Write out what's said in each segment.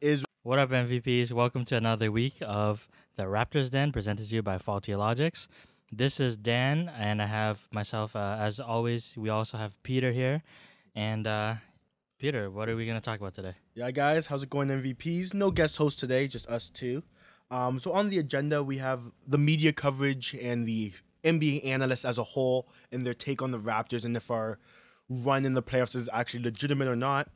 is What up, MVPs? Welcome to another week of the Raptors Den, presented to you by Faulty Logics. This is Dan, and I have myself, as always, we also have Peter here. And Peter, what are we going to talk about today? Yeah, guys, how's it going, MVPs? No guest host today, just us two. So on the agenda, we have the media coverage and the NBA analysts as a whole and their take on the Raptors and if our run in the playoffs is actually legitimate or not.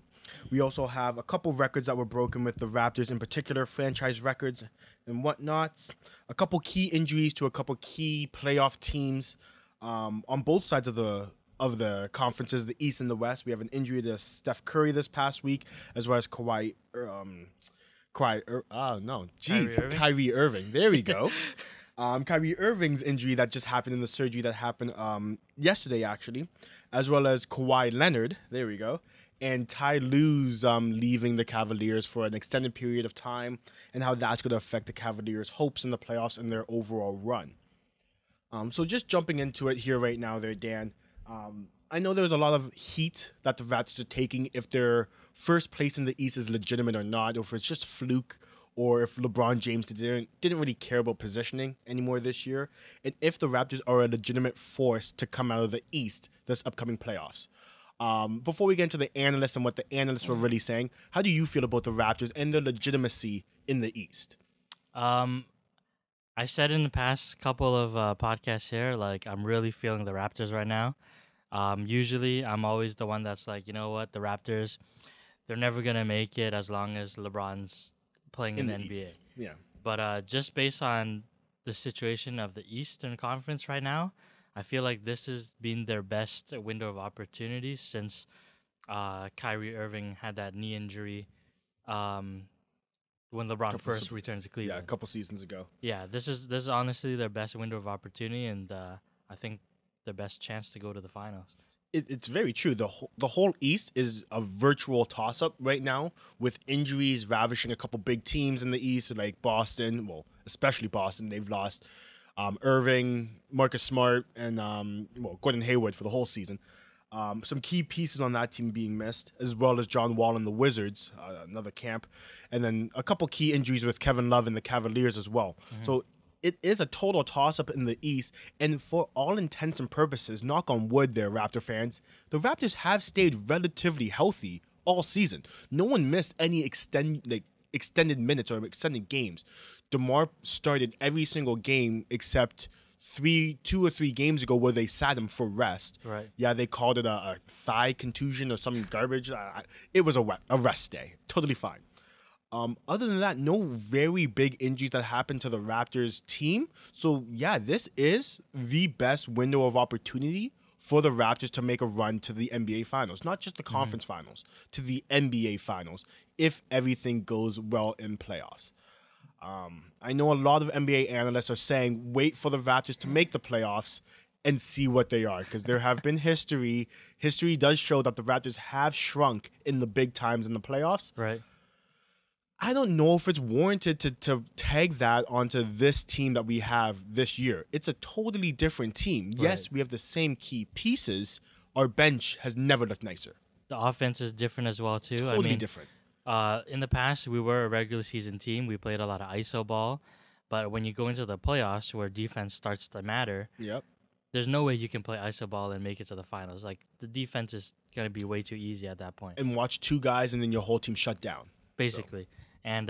We also have a couple records that were broken with the Raptors, in particular, franchise records and whatnot. A couple key injuries to a couple key playoff teams on both sides of the conferences, the East and the West. We have an injury to Steph Curry this past week, as well as Kyrie Irving. There we go. Kyrie Irving's injury that just happened in the surgery that happened yesterday, actually, as well as Kawhi Leonard. There we go. And Ty Lue's leaving the Cavaliers for an extended period of time and how that's going to affect the Cavaliers' hopes in the playoffs and their overall run. So just jumping into it here right now there, Dan. I know there's a lot of heat that the Raptors are taking if their first place in the East is legitimate or not, or if it's just fluke, or if LeBron James didn't really care about positioning anymore this year, and if the Raptors are a legitimate force to come out of the East this upcoming playoffs. Before we get into the analysts and what the analysts were really saying, how do you feel about the Raptors and their legitimacy in the East? I said in the past couple of podcasts here, like, I'm really feeling the Raptors right now. Usually, I'm always the one that's like, you know what, the Raptors, they're never going to make it as long as LeBron's playing in the NBA. East. Yeah. But just based on the situation of the Eastern Conference right now, I feel like this has been their best window of opportunity since Kyrie Irving had that knee injury when LeBron first returned to Cleveland. Yeah, a couple seasons ago. Yeah, this is honestly their best window of opportunity, and I think their best chance to go to the finals. It's very true. The whole East is a virtual toss-up right now, with injuries ravishing a couple big teams in the East, like Boston. Well, especially Boston. They've lost Irving, Marcus Smart, and Gordon Hayward for the whole season. Some key pieces on that team being missed, as well as John Wall and the Wizards, another camp. And then a couple key injuries with Kevin Love and the Cavaliers as well. Mm-hmm. So it is a total toss-up in the East. And for all intents and purposes, knock on wood there, Raptor fans, the Raptors have stayed relatively healthy all season. No one missed any extended minutes or extended games. DeMar started every single game except 2 or 3 games ago where they sat him for rest. Right. Yeah, they called it a thigh contusion or some garbage. It was a rest day. Totally fine. Other than that, no very big injuries that happened to the Raptors team. So, yeah, this is the best window of opportunity for the Raptors to make a run to the NBA Finals. Not just the conference finals, to the NBA Finals, if everything goes well in playoffs. I know a lot of NBA analysts are saying wait for the Raptors to make the playoffs and see what they are, because there have been history. History does show that the Raptors have shrunk in the big times in the playoffs. Right. I don't know if it's warranted to tag that onto this team that we have this year. It's a totally different team. Right. Yes, we have the same key pieces. Our bench has never looked nicer. The offense is different as well, too. Totally different. In the past, we were a regular season team. We played a lot of ISO ball. But when you go into the playoffs where defense starts to matter, yep, there's no way you can play ISO ball and make it to the finals. Like, the defense is going to be way too easy at that point. And watch 2 guys and then your whole team shut down. Basically. So. And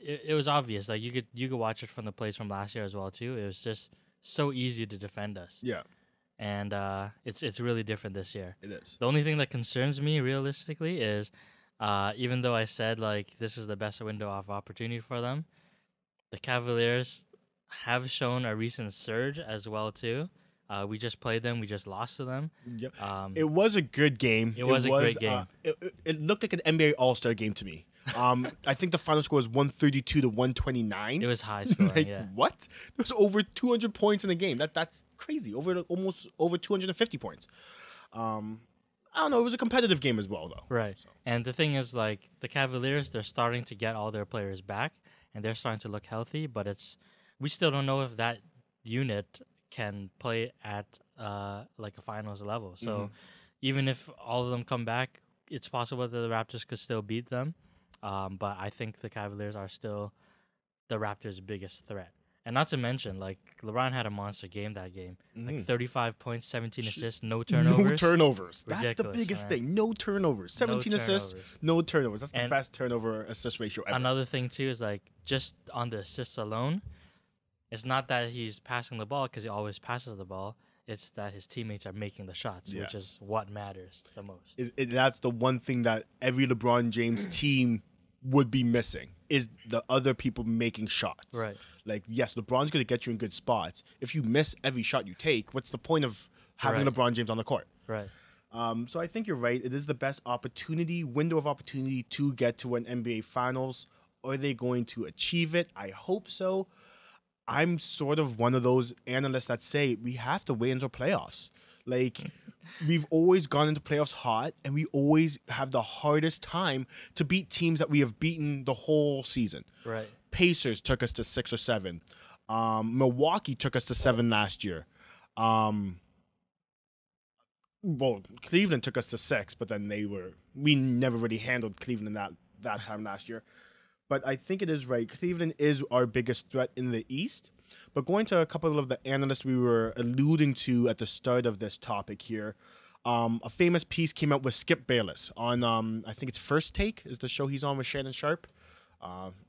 it was obvious. Like, you could watch it from the plays from last year as well, too. It was just so easy to defend us. Yeah. And it's really different this year. It is. The only thing that concerns me realistically is even though I said, like, this is the best window of opportunity for them, the Cavaliers have shown a recent surge as well, too. We just played them. We just lost to them. Yep. It was a good game. It was a great game. It looked like an NBA All-Star game to me. I think the final score was 132 to 129. It was high scoring, like, yeah. What? There was over 200 points in the game. That's crazy. Almost over 250 points. I don't know. It was a competitive game as well, though. Right. So. And the thing is, like, the Cavaliers, they're starting to get all their players back, and they're starting to look healthy, but we still don't know if that unit can play at, like, a finals level. So even if all of them come back, it's possible that the Raptors could still beat them. But I think the Cavaliers are still the Raptors' biggest threat. And not to mention, like, LeBron had a monster game that game. Like 35 points, 17 assists, no turnovers. No turnovers. That's the Ridiculous, biggest man. thing. No turnovers. 17 assists, turnovers. no turnovers. That's the And best turnover assist ratio ever. Another thing, too, is, like, just on the assists alone, it's not that he's passing the ball because he always passes the ball. It's that his teammates are making the shots, which is what matters the most. That's the one thing that every LeBron James team would be missing, is the other people making shots. Right. Like, yes, LeBron's going to get you in good spots. If you miss every shot you take, what's the point of having LeBron James on the court? Right. So I think you're right. It is the best window of opportunity to get to an NBA Finals. Are they going to achieve it? I hope so. I'm sort of one of those analysts that say we have to wait until playoffs. Like, we've always gone into playoffs hot, and we always have the hardest time to beat teams that we have beaten the whole season. Right. Pacers took us to 6 or 7. Milwaukee took us to 7 last year. Cleveland took us to 6, but then we never really handled Cleveland that time last year. But I think it is right. Cleveland is our biggest threat in the East. But going to a couple of the analysts we were alluding to at the start of this topic here, a famous piece came out with Skip Bayless on, I think it's First Take, is the show he's on with Shannon Sharp.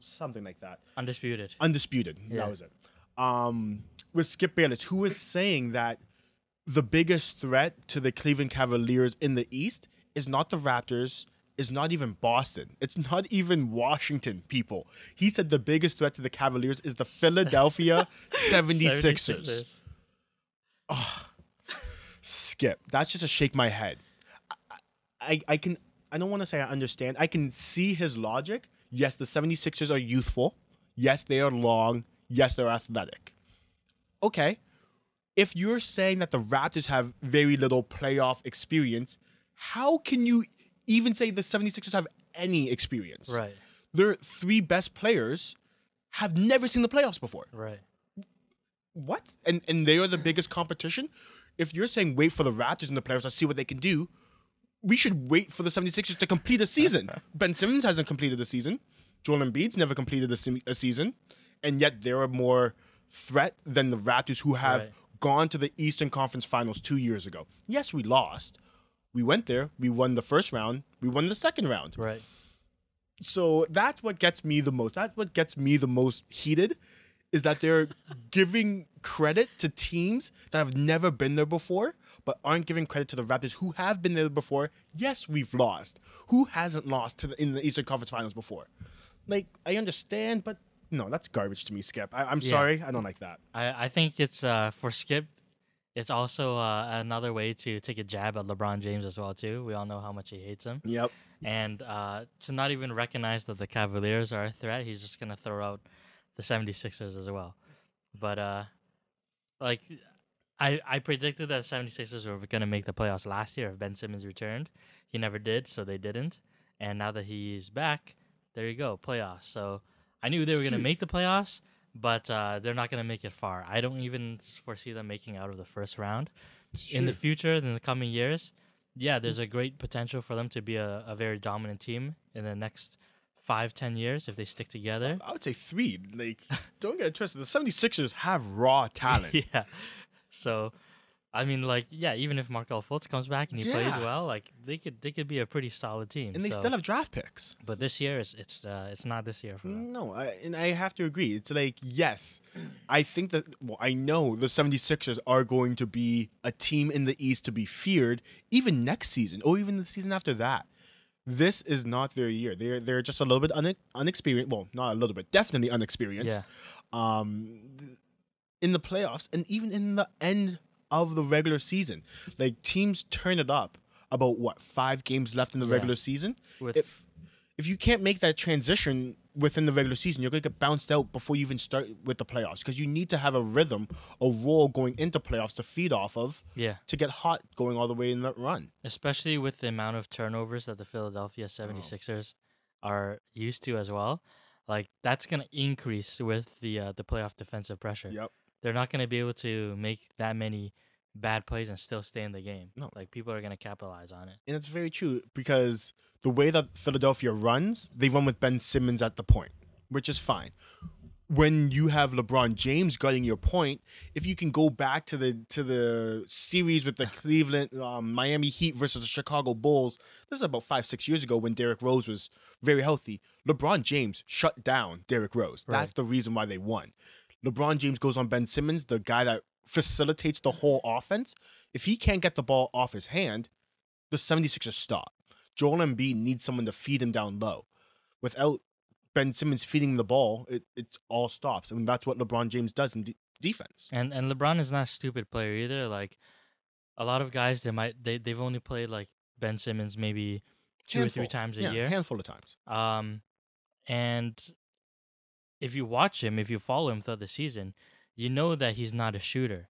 Something like that. Undisputed. Yeah. That was it. With Skip Bayless, who was saying that the biggest threat to the Cleveland Cavaliers in the East is not the Raptors, is not even Boston. It's not even Washington, people. He said the biggest threat to the Cavaliers is the Philadelphia 76ers. Oh, Skip, that's just a shake my head. I don't want to say I understand. I can see his logic. Yes, the 76ers are youthful. Yes, they are long. Yes, they're athletic. Okay. If you're saying that the Raptors have very little playoff experience, how can you even say the 76ers have any experience? Right. Their 3 best players have never seen the playoffs before. Right. What? And they are the biggest competition? If you're saying wait for the Raptors in the playoffs to see what they can do, we should wait for the 76ers to complete a season. Ben Simmons hasn't completed a season. Joel Embiid's never completed a season. And yet they're a more threat than the Raptors, who have gone to the Eastern Conference Finals 2 years ago. Yes, we lost. We went there. We won the first round. We won the second round. Right. So that's what gets me the most. That's what gets me the most heated, is that they're giving credit to teams that have never been there before, but aren't giving credit to the Raptors, who have been there before. Yes, we've lost. Who hasn't lost in the Eastern Conference Finals before? Like, I understand, but no, that's garbage to me, Skip. I'm sorry. I don't like that. I think it's for Skip, it's also another way to take a jab at LeBron James as well, too. We all know how much he hates him. Yep. And to not even recognize that the Cavaliers are a threat, he's just going to throw out the 76ers as well. But, I predicted that the 76ers were going to make the playoffs last year if Ben Simmons returned. He never did, so they didn't. And now that he's back, there you go, playoffs. So I knew they were going to make the playoffs, but they're not going to make it far. I don't even foresee them making out of the first round. In the future, in the coming years, yeah, there's a great potential for them to be a very dominant team in the next 5-10 years if they stick together. I would say 3. Like, don't get it twisted. The 76ers have raw talent. Yeah. So, I mean, like, yeah, even if Markelle Fultz comes back and he plays well, like, they could be a pretty solid team. And they still have draft picks. But this year, it's not this year for them. No, I have to agree. It's like, yes, I think that, I know the 76ers are going to be a team in the East to be feared even next season or even the season after that. This is not their year. They're just a little bit unexperienced. Well, not a little bit, definitely unexperienced. Yeah. In the playoffs and even in the end of the regular season. Like, teams turn it up about 5 games left in the regular season. If you can't make that transition within the regular season, you're going to get bounced out before you even start with the playoffs, because you need to have a rhythm, a roll going into playoffs to feed off of, to get hot going all the way in that run. Especially with the amount of turnovers that the Philadelphia 76ers are used to as well. Like, that's going to increase with the playoff defensive pressure. Yep. They're not going to be able to make that many bad plays and still stay in the game. No. Like, people are going to capitalize on it. And it's very true because the way that Philadelphia runs, they run with Ben Simmons at the point, which is fine. When you have LeBron James guarding your point, if you can go back to the series with the Cleveland Miami Heat versus the Chicago Bulls, this is about 5-6 years ago when Derrick Rose was very healthy. LeBron James shut down Derrick Rose. Right. That's the reason why they won. LeBron James goes on Ben Simmons, the guy that facilitates the whole offense. If he can't get the ball off his hand, the 76ers stop. Joel Embiid needs someone to feed him down low. Without Ben Simmons feeding the ball, it all stops. I mean, that's what LeBron James does in defense. And LeBron is not a stupid player either. Like, a lot of guys, they've only played like Ben Simmons maybe two or three times a year. A handful of times. And if you watch him, if you follow him throughout the season, you know that he's not a shooter.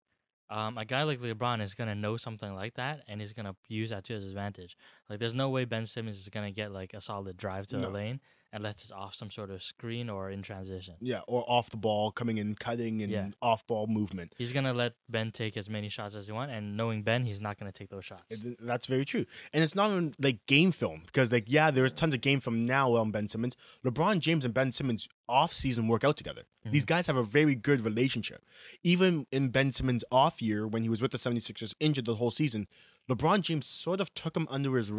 A guy like LeBron is going to know something like that, and he's going to use that to his advantage. Like, there's no way Ben Simmons is going to get like a solid drive to the lane unless it's off some sort of screen or in transition. Yeah, or off the ball, coming in, cutting, and off-ball movement. He's going to let Ben take as many shots as he wants, and knowing Ben, he's not going to take those shots. That's very true. And it's not even like game film, because like, yeah, there's tons of game film now on Ben Simmons. LeBron James and Ben Simmons off-season work out together. Mm-hmm. These guys have a very good relationship. Even in Ben Simmons' off year, when he was with the 76ers, injured the whole season, LeBron James sort of took him under his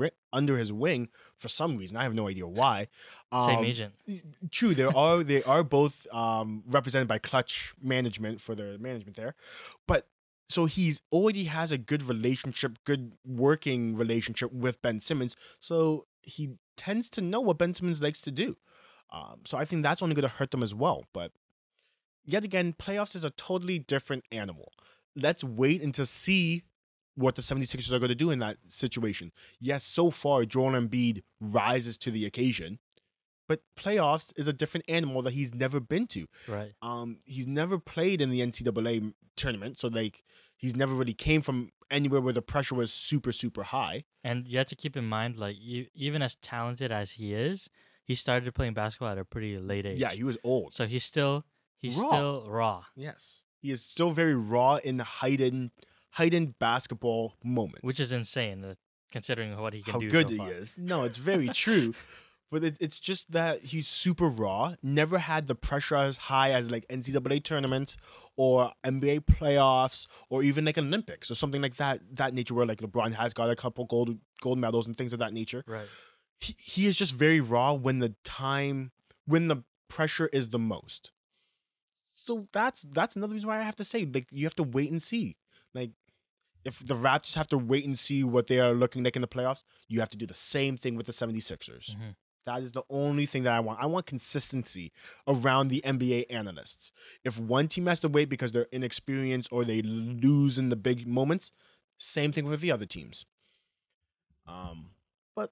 wing for some reason. I have no idea why. Same agent. True, they are both represented by Clutch Management for their management there, but so he's already has a good relationship, good working relationship with Ben Simmons. So he tends to know what Ben Simmons likes to do. So I think that's only going to hurt them as well. But yet again, playoffs is a totally different animal. Let's wait until see what the 76ers are going to do in that situation. Yes, so far, Joel Embiid rises to the occasion, but playoffs is a different animal that he's never been to. Right. He's never played in the NCAA tournament, so like he's never really came from anywhere where the pressure was super, super high. And you have to keep in mind, like, even as talented as he is, he started playing basketball at a pretty late age. Yeah, he was old. So he's still raw. Yes. He is still very raw in the heightened basketball moments. Which is insane, considering what he can do so far. How good he is. No, it's very true. But it's just that he's super raw, never had the pressure as high as like NCAA tournaments or NBA playoffs or even like Olympics or something like that nature where like LeBron has got a couple gold medals and things of that nature. Right. He is just very raw when the pressure is the most. So that's another reason why I have to say, like, you have to wait and see. Like, if the Raptors have to wait and see what they are looking like in the playoffs, you have to do the same thing with the 76ers. Mm-hmm. That is the only thing that I want. I want consistency around the NBA analysts. If one team has to wait because they're inexperienced or they lose in the big moments, same thing with the other teams. But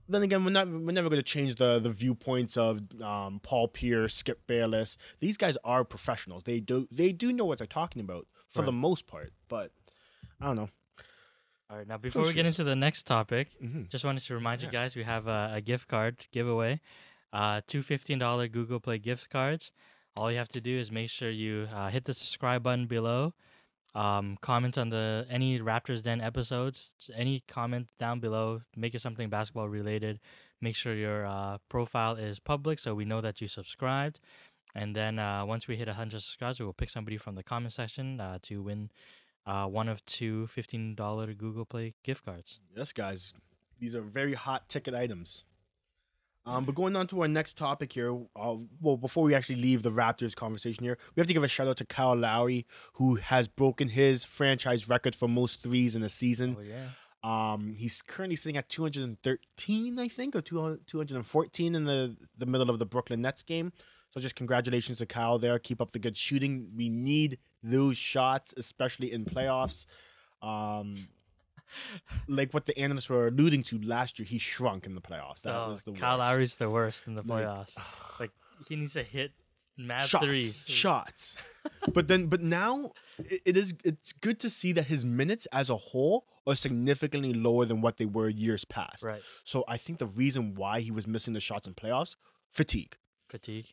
then again, we're never going to change the viewpoints of Paul Pierce, Skip Bayless. These guys are professionals. They do know what they're talking about for the most part. But I don't know. All right, now before we get into the next topic, just wanted to remind you guys we have a gift card giveaway, two $15 Google Play gift cards. All you have to do is make sure you hit the subscribe button below, comment on any Raptors Den episodes, any comment down below, make it something basketball related. Make sure your profile is public so we know that you subscribed. And then once we hit 100 subscribers, we'll pick somebody from the comment section to win one of two $15 Google Play gift cards. Yes, guys. These are very hot ticket items. But going on to our next topic here, before we actually leave the Raptors conversation here, we have to give a shout out to Kyle Lowry, who has broken his franchise record for most threes in a season. Oh, yeah. He's currently sitting at 213, I think, or 214 in the middle of the Brooklyn Nets game. So just congratulations to Kyle there. Keep up the good shooting. We need those shots, especially in playoffs. Like what the analysts were alluding to last year, he shrunk in the playoffs. That was the worst. Kyle Lowry's the worst in the playoffs. Like he needs to hit mad threes. Shots. But now it's good to see that his minutes as a whole are significantly lower than what they were years past. Right. So I think the reason why he was missing the shots in playoffs, fatigue.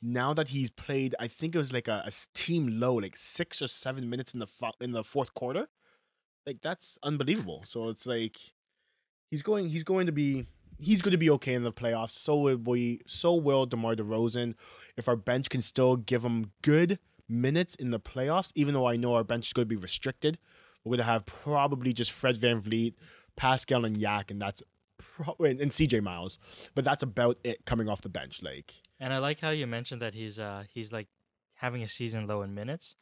Now that he's played, I think it was like a team low, like 6 or 7 minutes in the fourth quarter. Like that's unbelievable. So it's like he's going to be okay in the playoffs. So will DeMar DeRozan. If our bench can still give him good minutes in the playoffs, even though I know our bench is going to be restricted, we're going to have probably just Fred VanVleet, Pascal, and Yak, and that's and CJ Miles. But that's about it coming off the bench. Like, and I like how you mentioned that he's like having a season low in minutes.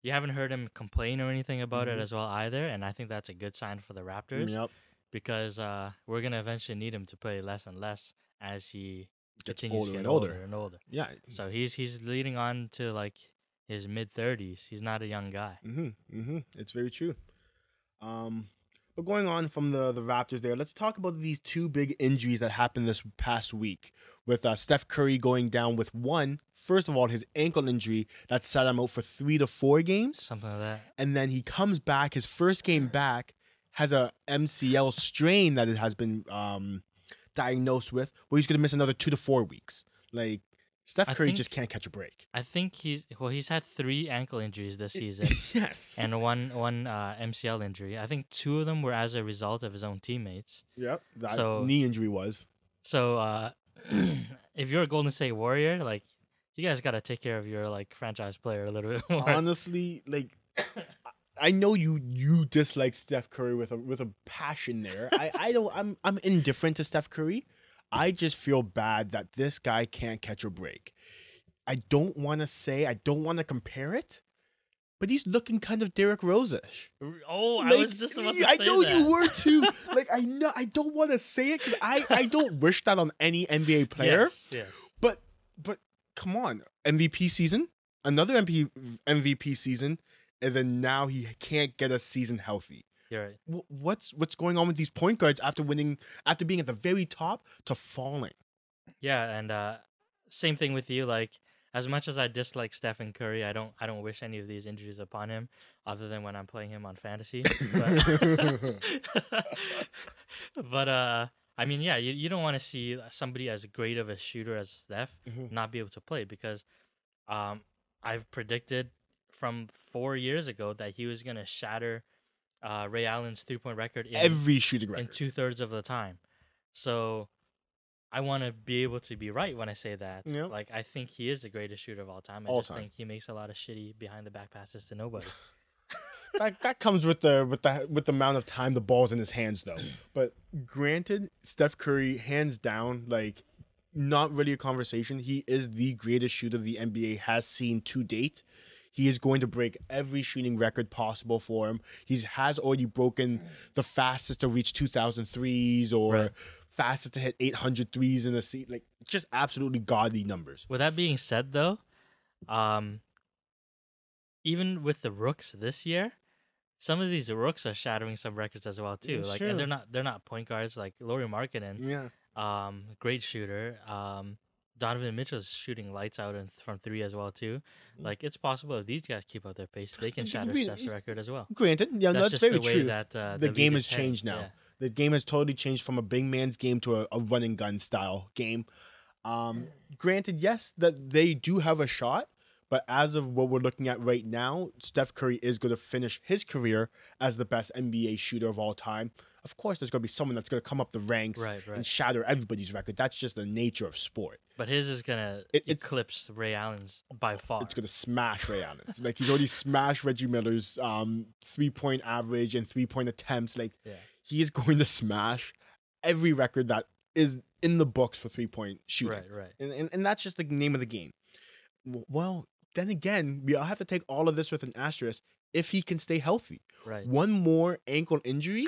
You haven't heard him complain or anything about it as well either, and I think that's a good sign for the Raptors. Yep. Because we're gonna eventually need him to play less and less as he continues to get older older and older. Yeah. So he's leading on to like his mid-30s. He's not a young guy. It's very true. But going on from the Raptors there, let's talk about these two big injuries that happened this past week with Steph Curry going down with first of all, his ankle injury that set him out for 3 to 4 games. Something like that. And then he comes back, his first game back, has a MCL strain that it has been diagnosed with, where he's going to miss another 2 to 4 weeks. Like, Steph Curry just can't catch a break. I think he's had 3 ankle injuries this season. Yes. And one MCL injury. I think 2 of them were as a result of his own teammates. Yep. That knee injury was. So if you're a Golden State Warrior, like, you guys got to take care of your like franchise player a little bit more. Honestly, like, I know you dislike Steph Curry with a passion there. I'm indifferent to Steph Curry. I just feel bad that this guy can't catch a break. I don't want to compare it, but he's looking kind of Derrick Rose-ish. Oh, I was just about to say that. I know you were too. Like, I know I don't want to say it because I don't wish that on any NBA player. Yes. But come on, MVP season, another MVP season, and then now he can't get a season healthy. You're right. What's going on with these point guards after being at the very top to falling? Yeah, and same thing with you. Like, as much as I dislike Stephen Curry, I don't wish any of these injuries upon him, other than when I'm playing him on fantasy. But I mean, yeah, you don't want to see somebody as great of a shooter as Steph not be able to play, because I've predicted from 4 years ago that he was going to shatter Ray Allen's 3-point record in every shooting record in 2/3 of the time. So I want to be able to be right when I say that. Yep. Like, I think he is the greatest shooter of all time. I just think he makes a lot of shitty behind the back passes to nobody. that comes with the amount of time the ball's in his hands, though. But granted, Steph Curry, hands down, like, not really a conversation. He is the greatest shooter the NBA has seen to date. He is going to break every shooting record possible for him. He has already broken the fastest to reach 2,000 threes or fastest to hit 800 threes in a season. Like, just absolutely godly numbers. With that being said, though, even with the rooks this year, some of these rooks are shattering some records as well too. Like, and they're not point guards. Like Lauri Markkanen, great shooter. Donovan Mitchell's shooting lights out from 3 as well too. Like, it's possible if these guys keep up their pace, they can shatter Steph's record as well. Granted, that's just very the way true. That the game has changed now. Yeah. The game has totally changed from a big man's game to a run and gun style game. Granted, yes, that they do have a shot, but as of what we're looking at right now, Steph Curry is going to finish his career as the best NBA shooter of all time. Of course, there's going to be someone that's going to come up the ranks and shatter everybody's record. That's just the nature of sport. But his is going to eclipse Ray Allen's by far. It's going to smash Ray Allen's. Like, he's already smashed Reggie Miller's 3-point average and 3-point attempts. Like, he is going to smash every record that is in the books for 3-point shooting. Right. And that's just the name of the game. Well, then again, we all have to take all of this with an asterisk if he can stay healthy. Right. One more ankle injury,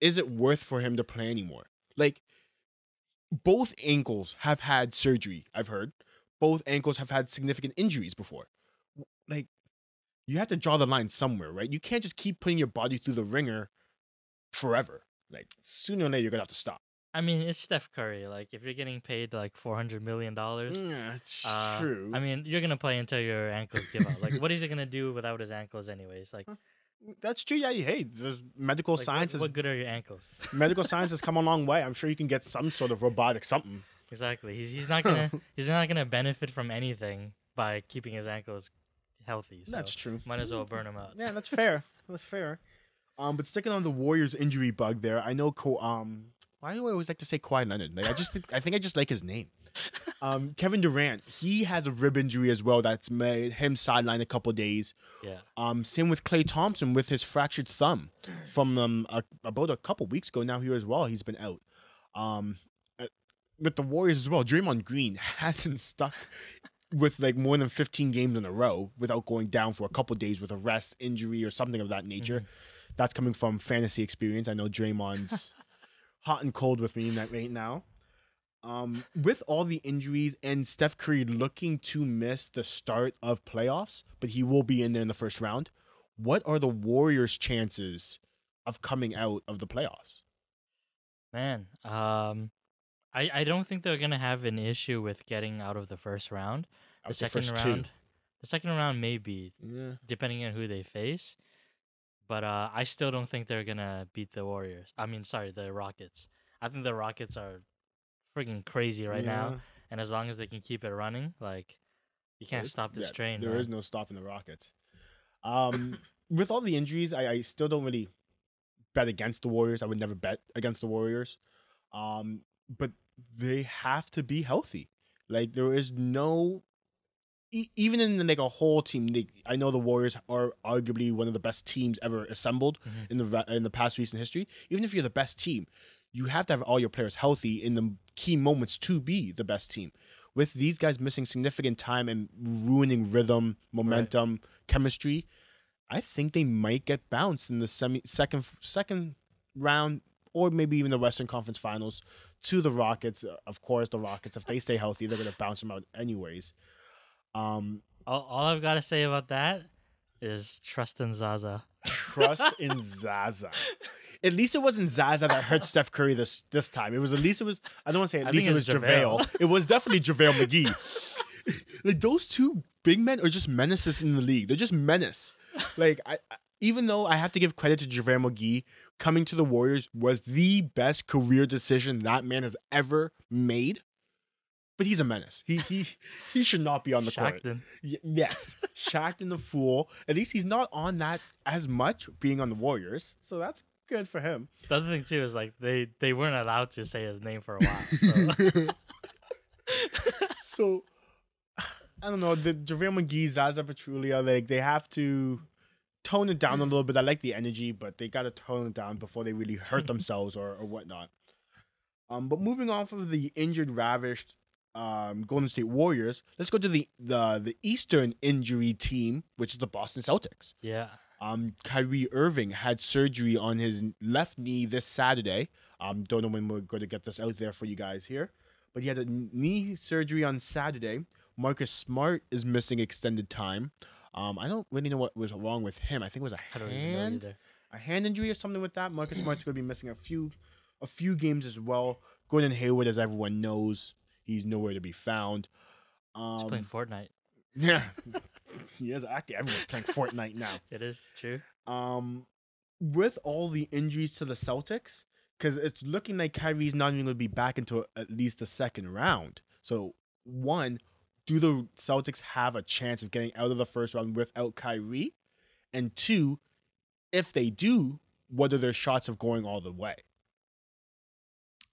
is it worth for him to play anymore? Like, both ankles have had surgery, I've heard. Both ankles have had significant injuries before. Like, you have to draw the line somewhere, right? You can't just keep putting your body through the ringer forever. Like, sooner or later, you're going to have to stop. I mean, it's Steph Curry. Like, if you're getting paid like $400 million, yeah, it's true. I mean, you're gonna play until your ankles give out. Like, what is he gonna do without his ankles, anyways? Like, that's true. Yeah, hey, there's medical science. What good are your ankles? Medical science has come a long way. I'm sure you can get some sort of robotic something. Exactly. He's not gonna benefit from anything by keeping his ankles healthy. So that's true. Might as well burn him out. Yeah, that's fair. That's fair. But sticking on the Warriors injury bug there, I know why do I always like to say Kawhi Leonard? Like I think I just like his name. Kevin Durant, he has a rib injury as well that's made him sidelined a couple days. Yeah. Same with Klay Thompson with his fractured thumb from about a couple weeks ago now here as well. He's been out. With the Warriors as well, Draymond Green hasn't stuck with like more than 15 games in a row without going down for a couple days with a rest, injury, or something of that nature. Mm-hmm. That's coming from fantasy experience. I know Draymond's hot and cold with me right now. With all the injuries and Steph Curry looking to miss the start of playoffs, but he will be in there in the first round, what are the Warriors' chances of coming out of the playoffs? Man, I don't think they're gonna have an issue with getting out of the first round. The second round maybe, depending on who they face. But I still don't think they're gonna beat the Warriors. The Rockets. I think the Rockets are freaking crazy right now, and as long as they can keep it running, like you can't stop this train. There is no stopping the Rockets. With all the injuries, I still don't really bet against the Warriors. I would never bet against the Warriors. But they have to be healthy. Like there is no, even in like a whole team. I know the Warriors are arguably one of the best teams ever assembled in the past recent history. Even if you're the best team, you have to have all your players healthy in the key moments to be the best team. With these guys missing significant time and ruining rhythm, momentum, chemistry, I think they might get bounced in the second round, or maybe even the Western Conference Finals to the Rockets. Of course, the Rockets, if they stay healthy, they're going to bounce them out anyways. All I've got to say about that is trust in Zaza. Trust in Zaza. At least it wasn't Zaza that hurt Steph Curry this time. I don't want to say it was JaVale. It was definitely JaVale McGee. Like those two big men are just menaces in the league. They're just menace. Like even though I have to give credit to JaVale McGee, coming to the Warriors was the best career decision that man has ever made. But he's a menace. He should not be on the court. Yes, Shaqtin' the fool. At least he's not on that as much being on the Warriors. So that's good for him. The other thing too is like they weren't allowed to say his name for a while. So I don't know. The JaVale McGee, Zaza Pachulia, like they have to tone it down a little bit. I like the energy, but they got to tone it down before they really hurt themselves or whatnot. But moving off of the injured, ravished Golden State Warriors, let's go to the Eastern injury team, which is the Boston Celtics. Yeah. Kyrie Irving had surgery on his left knee this Saturday. Don't know when we're going to get this out there for you guys here, but he had a knee surgery on Saturday. Marcus Smart is missing extended time. I don't really know what was wrong with him. I think it was a hand injury or something with that. Marcus Smart's going to be missing a few games as well. Gordon Hayward, as everyone knows, he's nowhere to be found. He's playing Fortnite. Yeah, he is actually. Everyone's playing Fortnite now. It is true. With all the injuries to the Celtics, because it's looking like Kyrie's not even going to be back until at least the second round. So, one, do the Celtics have a chance of getting out of the first round without Kyrie? And two, if they do, what are their shots of going all the way?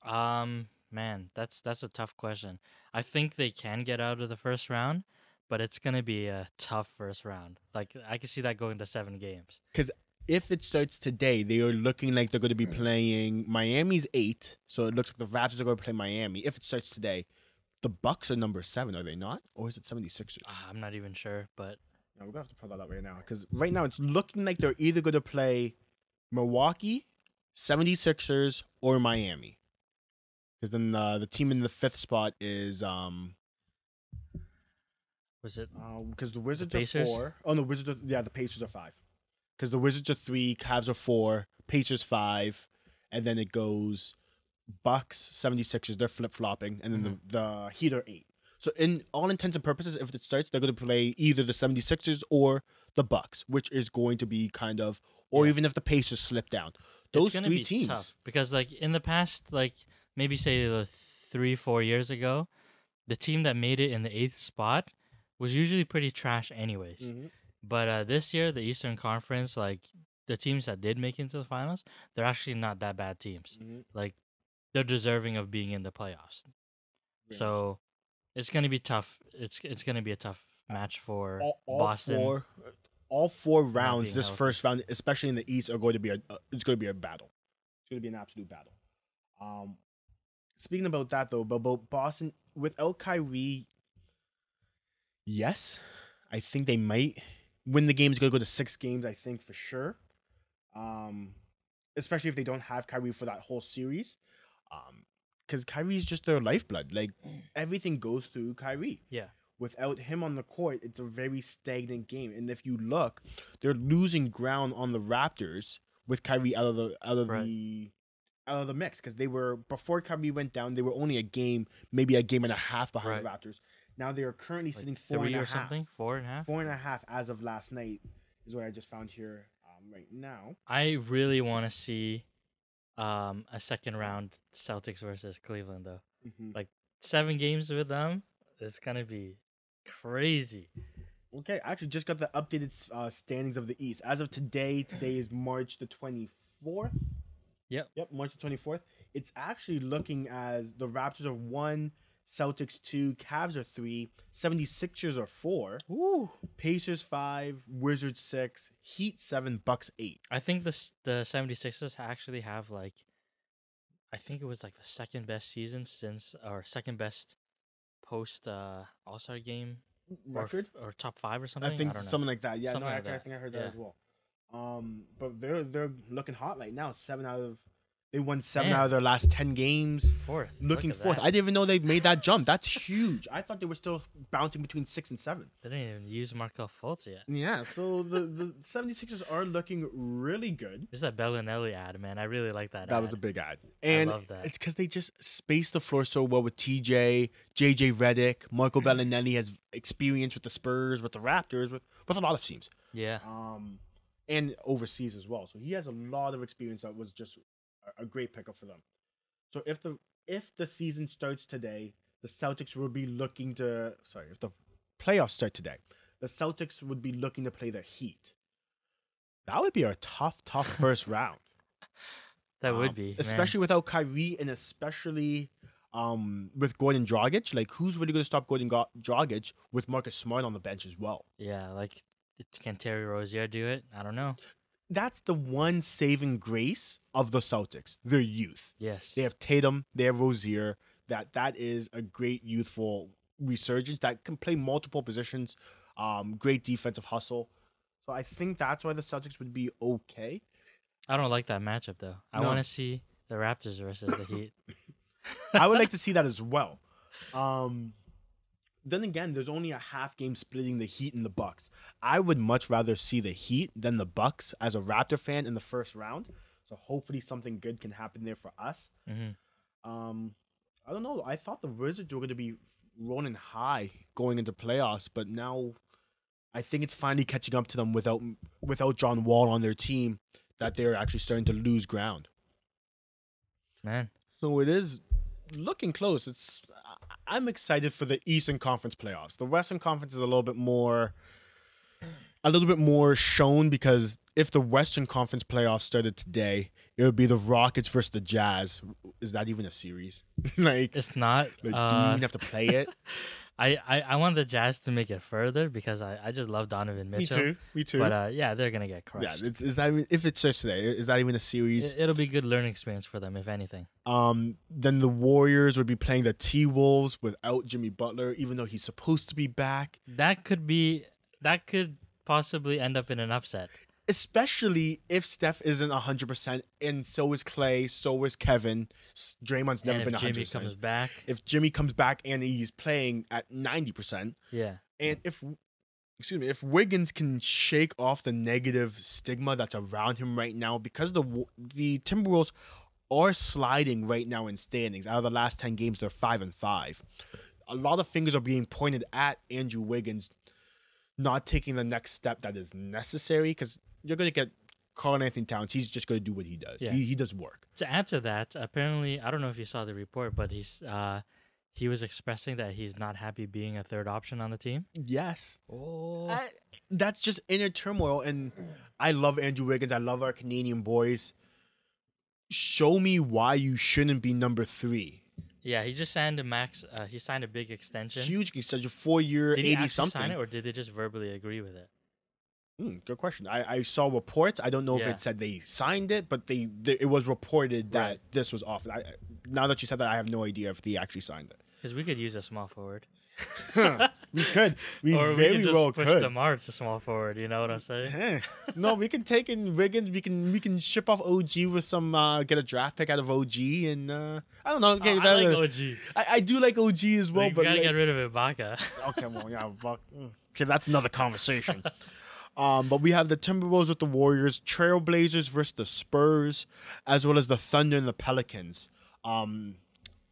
Man, that's a tough question. I think they can get out of the first round, but it's gonna be a tough first round. Like I can see that going to 7 games. Because if it starts today, they are looking like they're going to be playing Miami's 8, so it looks like the Raptors are going to play Miami. If it starts today, the Bucks are number 7, are they not? Or is it 76ers? I'm not even sure, but we're gonna have to pull that up right now because right now it's looking like they're either going to play Milwaukee, 76ers, or Miami. Because then the team in the 5th spot is was it? Because the Wizards the are 4. Oh no, the Pacers are 5. Because the Wizards are 3, Cavs are 4, Pacers 5, and then it goes Bucks, 76ers. They're flip flopping, and then the Heat are 8. So in all intents and purposes, if it starts, they're going to play either the 76ers or the Bucks, which is going to be kind of, or even if the Pacers slip down. Those 3 teams. Tough because like in the past, like maybe say 3-4 years ago, the team that made it in the 8th spot was usually pretty trash anyways. But this year, the Eastern Conference, like the teams that did make it into the finals, they're actually not that bad teams. Mm-hmm. Like, they're deserving of being in the playoffs. So it's gonna be tough. It's gonna be a tough match for Boston. All four rounds, this healthy. first round, especially in the East, are going to be it's going to be a battle. It's going to be an absolute battle. Speaking about that though, about Boston without Kyrie, yes, I think they might win the game. It's going to go to 6 games, I think for sure. Especially if they don't have Kyrie for that whole series. Because Kyrie is just their lifeblood. Like, everything goes through Kyrie. Yeah. Without him on the court, it's a very stagnant game. And if you look, they're losing ground on the Raptors with Kyrie out of the mix. Because they were, before Kyrie went down, they were only a game, maybe a game and a half behind the Raptors. Now they are currently sitting 4.5. or something? 4.5? 4.5 as of last night is what I just found here right now. I really want to see a second round Celtics versus Cleveland though. Mm-hmm. Like 7 games with them, it's gonna be crazy. Okay, I actually just got the updated standings of the East. As of today is March the 24th. Yep, March the 24th. It's actually looking as the Raptors are 1, Celtics 2, Cavs are 3, 76ers are 4, Ooh. Pacers 5, Wizards 6, Heat 7, Bucks 8. I think the 76ers actually have I think it was the second best season or second best post All-Star game record or top 5 or something. I think don't know. something like that. Yeah, something no, like actually, that. I think I heard that as well. But they're looking hot right now. They won 7 out of their last 10 games. Fourth. Looking fourth. I didn't even know they made that jump. That's huge. I thought they were still bouncing between 6 and 7. They didn't even use Markelle Fultz yet. Yeah, so the 76ers are looking really good. This is that Bellinelli ad, man. I really like that ad. That was a big ad. And I love that. it's because they just space the floor so well with TJ, JJ Redick, Marco Bellinelli has experience with the Spurs, with the Raptors, with a lot of teams. Yeah. And overseas as well. So he has a lot of experience that was just a great pickup for them. So if the season starts today, the Celtics will be looking to if the playoffs start today, the Celtics would be looking to play the Heat. That would be a tough first round. That would be, especially without Kyrie and especially with Gordon Dragic. Like, who's really going to stop Gordon Dragic with Marcus Smart on the bench as well? Yeah, can Terry Rozier do it? I don't know. That's the one saving grace of the Celtics, their youth. Yes. They have Tatum, they have Rozier. That is a great youthful resurgence that can play multiple positions, great defensive hustle. So I think that's why the Celtics would be okay. I don't like that matchup, though. I want to see the Raptors versus the Heat. I would like to see that as well. Then again, there's only a half game splitting the Heat and the Bucks. I would much rather see the Heat than the Bucks as a Raptor fan in the first round. So hopefully something good can happen there for us. Mm-hmm. I don't know. I thought the Wizards were going to be rolling high going into playoffs, but now I think it's finally catching up to them without John Wall on their team, that they're actually starting to lose ground. Man. So it is looking close. I'm excited for the Eastern Conference playoffs. The Western Conference is a little bit more shown, because if the Western Conference playoffs started today, it would be the Rockets versus the Jazz. Is that even a series? It's not. Do we even have to play it? I want the Jazz to make it further because I just love Donovan Mitchell. Me too. But they're gonna get crushed. Yeah, if it starts today, is that even a series? It'll be a good learning experience for them, if anything. Then the Warriors would be playing the T-Wolves without Jimmy Butler, even though he's supposed to be back. That could possibly end up in an upset. Especially if Steph isn't 100%, and so is Clay, so is Kevin. Draymond's never been 100%. If Jimmy comes back. If Jimmy comes back and he's playing at 90%. Yeah. And if Wiggins can shake off the negative stigma that's around him right now, because the Timberwolves are sliding right now in standings. Out of the last 10 games, they're 5-5. A lot of fingers are being pointed at Andrew Wiggins not taking the next step that is necessary, because you're going to get Karl-Anthony Towns. He's just going to do what he does. Yeah. He does work. To add to that, apparently, I don't know if you saw the report, but he was expressing that he's not happy being a third option on the team. Yes. Oh, That's just inner turmoil. And I love Andrew Wiggins. I love our Canadian boys. Show me why you shouldn't be number 3. yeah. He just signed a max. He signed a big extension. Huge extension, 4-year, Did he 80 actually something. sign it, or did they just verbally agree with it? Good question. I saw reports. I don't know if Yeah. it said they signed it, but it was reported that this was offered. Now that you said that, I have no idea if they actually signed it. Because we could use a small forward. We could. We Or we very can just well push could. DeMar to small forward. You know what I'm saying? No, we can take in Wiggins. We can ship off OG with some get a draft pick out of OG, and I don't know. Okay, I like OG. I do like OG as well, We but gotta like, get rid of Ibaka. okay, well, yeah, okay, that's another conversation. But we have the Timberwolves with the Warriors, Trailblazers versus the Spurs, as well as the Thunder and the Pelicans.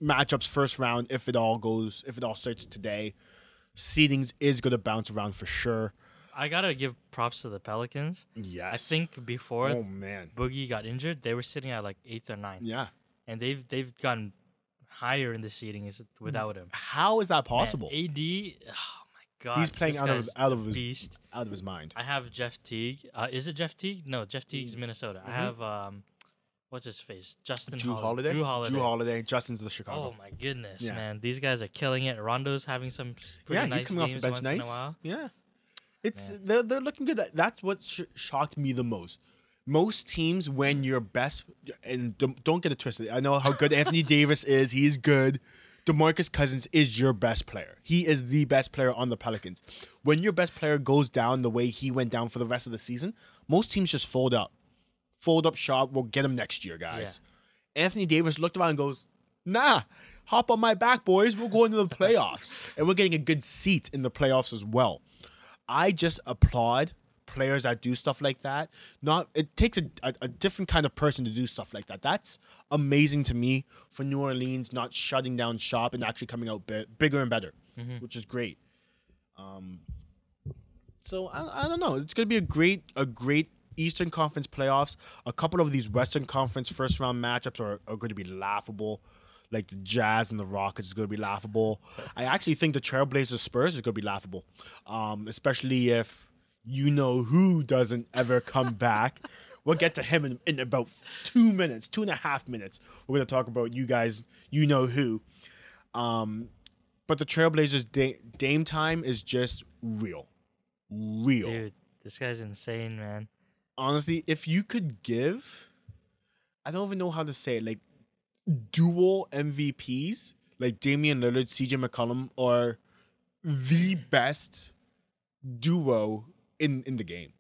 Matchups first round if it all starts today. Seedings is gonna bounce around for sure. I gotta give props to the Pelicans. Yes. I think before man. Boogie got injured, they were sitting at like 8th or 9th. Yeah. And they've gone higher in the seedings without him. How is that possible? Man, AD, oh my god, He's playing this out guy's of a beast. out of his mind. I have Jeff Teague. Is it Jeff Teague? No, Jeff Teague's Minnesota. I have what's his face? Drew Holiday. Drew Holiday. Justin's the Chicago. Oh my goodness, man! These guys are killing it. Rondo's having some pretty he's nice coming games off the bench once in a while. Yeah, they're looking good. That's what shocked me the most. Most teams, when your best, and don't get it twisted. I know how good Anthony Davis is. He is good. DeMarcus Cousins is your best player. He is the best player on the Pelicans. When your best player goes down the way he went down for the rest of the season, most teams just fold up. Fold up shop. We'll get him next year, guys. Yeah. Anthony Davis looked around and goes, nah, hop on my back, boys. We'll go into the playoffs. And we're getting a good seat in the playoffs as well. I just applaud players that do stuff like that. It takes a different kind of person to do stuff like that. That's amazing to me for New Orleans not shutting down shop and actually coming out bigger and better, which is great. So I don't know. It's going to be a great Eastern Conference playoffs. A couple of these Western Conference first round matchups are going to be laughable. Like the Jazz and the Rockets is going to be laughable. I actually think the Trailblazers Spurs is going to be laughable, especially if you know who doesn't ever come back. We'll get to him in about 2.5 minutes. We're going to talk about you guys, you know who. But the Trailblazers Dame time is just real. Dude, this guy's insane, man. Honestly, if you could give, I don't even know how to say it, like dual MVPs, like Damian Lillard, CJ McCollum, are the best duo in the game.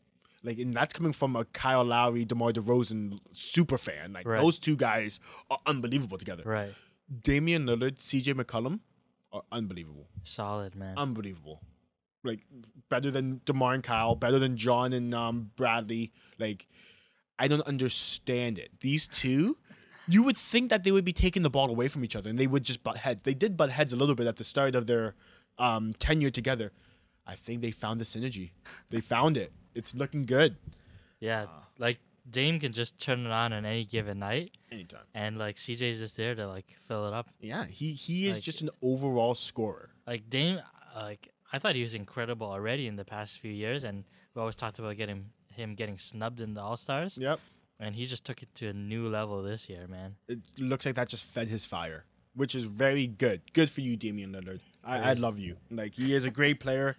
Like, and that's coming from a Kyle Lowry, DeMar DeRozan super fan. Like, those two guys are unbelievable together. Right. Damian Lillard, CJ McCollum are unbelievable. Solid, man. Unbelievable. Like, better than DeMar and Kyle, better than John and Bradley. Like, I don't understand it. These two, you would think that they would be taking the ball away from each other and they would just butt heads. They did butt heads a little bit at the start of their tenure together. I think they found the synergy. They found it. It's looking good. Yeah, like Dame can just turn it on any given night. Anytime. And like CJ's just there to like fill it up. Yeah, he is just an overall scorer. Like Dame, I thought he was incredible already in the past few years, and we always talked about him getting snubbed in the All-Stars. Yep. And he just took it to a new level this year, man. It looks like that just fed his fire, which is very good. Good for you, Damian Lillard. I love you. Like, he is a great player.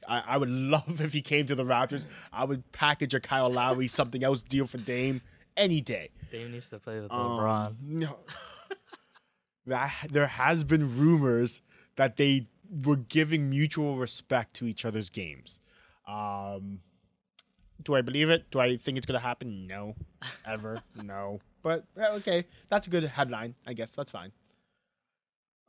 I would love if he came to the Raptors. I would package a Kyle Lowry, something else deal for Dame any day. Dame needs to play with LeBron. No. There has been rumors that they were giving mutual respect to each other's games. Do I believe it? Do I think it's going to happen? No. Ever. No. But, okay. That's a good headline, I guess. That's fine.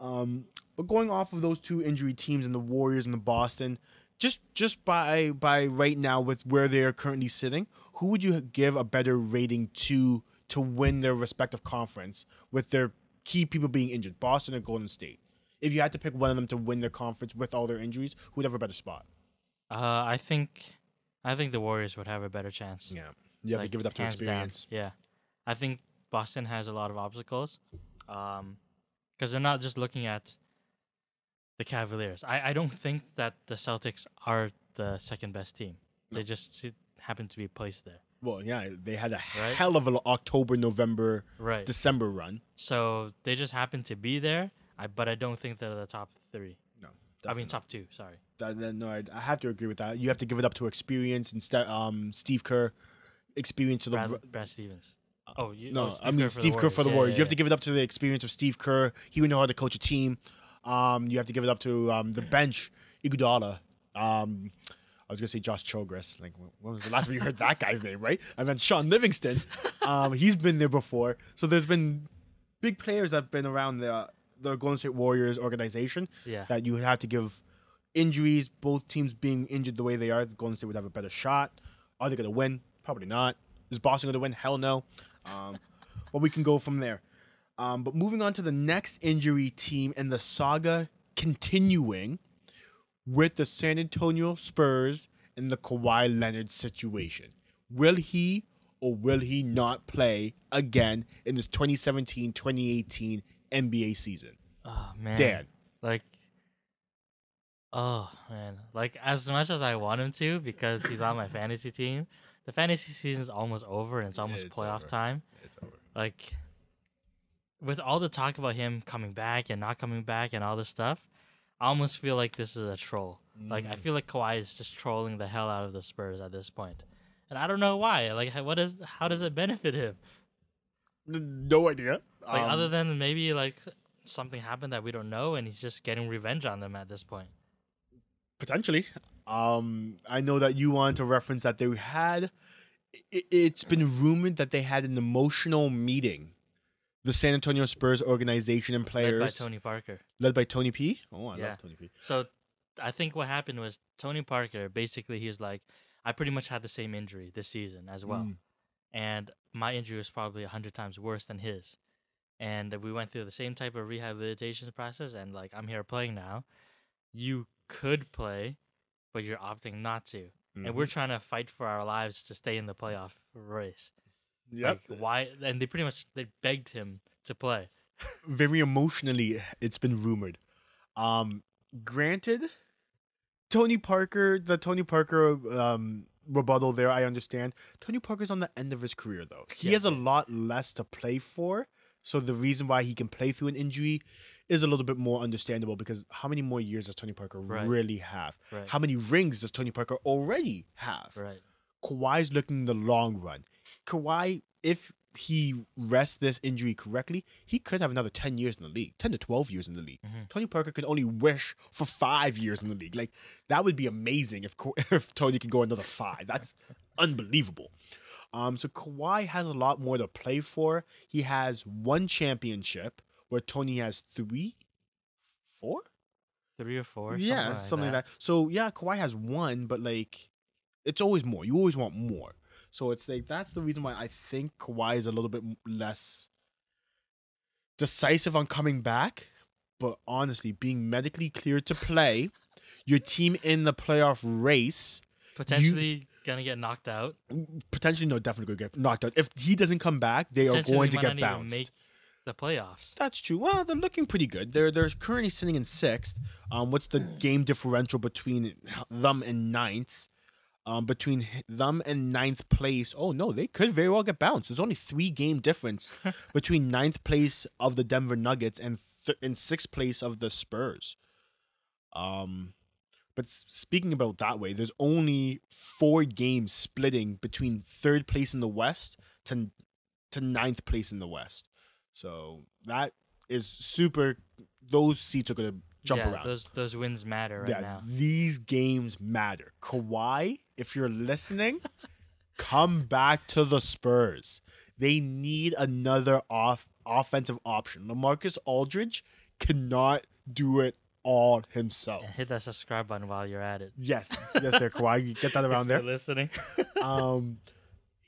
But going off of those two injury teams and the Warriors and the Boston, just by right now with where they are currently sitting, who would you give a better rating to win their respective conference with their key people being injured, Boston or Golden State? If you had to pick one of them to win their conference with all their injuries, who would have a better spot? I think the Warriors would have a better chance. Yeah, you have to give it up to experience. Down. Yeah, I think Boston has a lot of obstacles, because they're not just looking at the Cavaliers. I don't think that the Celtics are the second best team. They just happen to be placed there. Well, yeah, they had a hell of an October, November, December run. So they just happen to be there. But I don't think they're the top 3. No, I mean top 2. Sorry. No, I have to agree with that. You have to give it up to experience instead. Steve Kerr, experience of the Brad Stevens. Steve Kerr for the Warriors. You have to give it up to the experience of Steve Kerr. He would know how to coach a team. You have to give it up to the bench, Iguodala. I was gonna say Josh Chogres. Like, when was the last time you heard that guy's name, right? And then Sean Livingston. He's been there before. So there's been big players that have been around the Golden State Warriors organization. Yeah. That you have to give injuries. Both teams being injured the way they are, the Golden State would have a better shot. Are they gonna win? Probably not. Is Boston gonna win? Hell no. But we can go from there. But moving on to the next injury team and the saga continuing with the San Antonio Spurs and the Kawhi Leonard situation. Will he or will he not play again in this 2017-2018 NBA season? Oh, man. Dan. As much as I want him to, because he's on my fantasy team, the fantasy season's almost over and it's almost playoff time. It's over. With all the talk about him coming back and not coming back and all this stuff, I almost feel like this is a troll. I feel like Kawhi is just trolling the hell out of the Spurs at this point. And I don't know why. How does it benefit him? No idea. Other than maybe something happened that we don't know and he's just getting revenge on them at this point. Potentially. I know that you want to reference that they had... It's been rumored that they had an emotional meeting. The San Antonio Spurs organization and players. Led by Tony Parker. Led by Tony P? Oh, I love Tony P. So I think what happened was Tony Parker, basically, he was like, I pretty much had the same injury this season as well. And my injury was probably 100 times worse than his. And we went through the same type of rehabilitation process. And, I'm here playing now. You could play, but you're opting not to. And we're trying to fight for our lives to stay in the playoff race. Yep. Why? And they begged him to play. Very emotionally, it's been rumored. Granted, the Tony Parker rebuttal there, I understand. Tony Parker's on the end of his career, though. He has a lot less to play for. So the reason why he can play through an injury is a little bit more understandable, because how many more years does Tony Parker really have? Right. How many rings does Tony Parker already have? Right. Kawhi's looking in the long run. Kawhi, if he rests this injury correctly, he could have another 10 years in the league, 10 to 12 years in the league. Tony Parker could only wish for 5 years in the league. That would be amazing if Tony can go another 5. That's unbelievable. So Kawhi has a lot more to play for. He has 1 championship, where Tony has 3, 4? 3 or 4. Yeah, something like that. So yeah, Kawhi has 1, but it's always more. You always want more. So it's that's the reason why I think Kawhi is a little bit less decisive on coming back. But honestly, being medically cleared to play, your team in the playoff race, potentially gonna get knocked out. Potentially, no, definitely gonna get knocked out. If he doesn't come back, they are going to get bounced. Make the playoffs. That's true. Well, they're looking pretty good. They're currently sitting in 6th. What's the game differential between them and 9th? Between them and 9th place, oh no, they could very well get bounced. There's only 3 game difference between 9th place of the Denver Nuggets and 6th place of the Spurs. But speaking about that way, there's only 4 games splitting between 3rd place in the West to 9th place in the West. So that is super. Those seats are going to jump around. Those wins matter right now. These games matter. Kawhi, if you're listening, come back to the Spurs. They need another offensive option. LaMarcus Aldridge cannot do it all himself. And hit that subscribe button while you're at it. Yes, there, Kawhi. You get that around there. You're listening.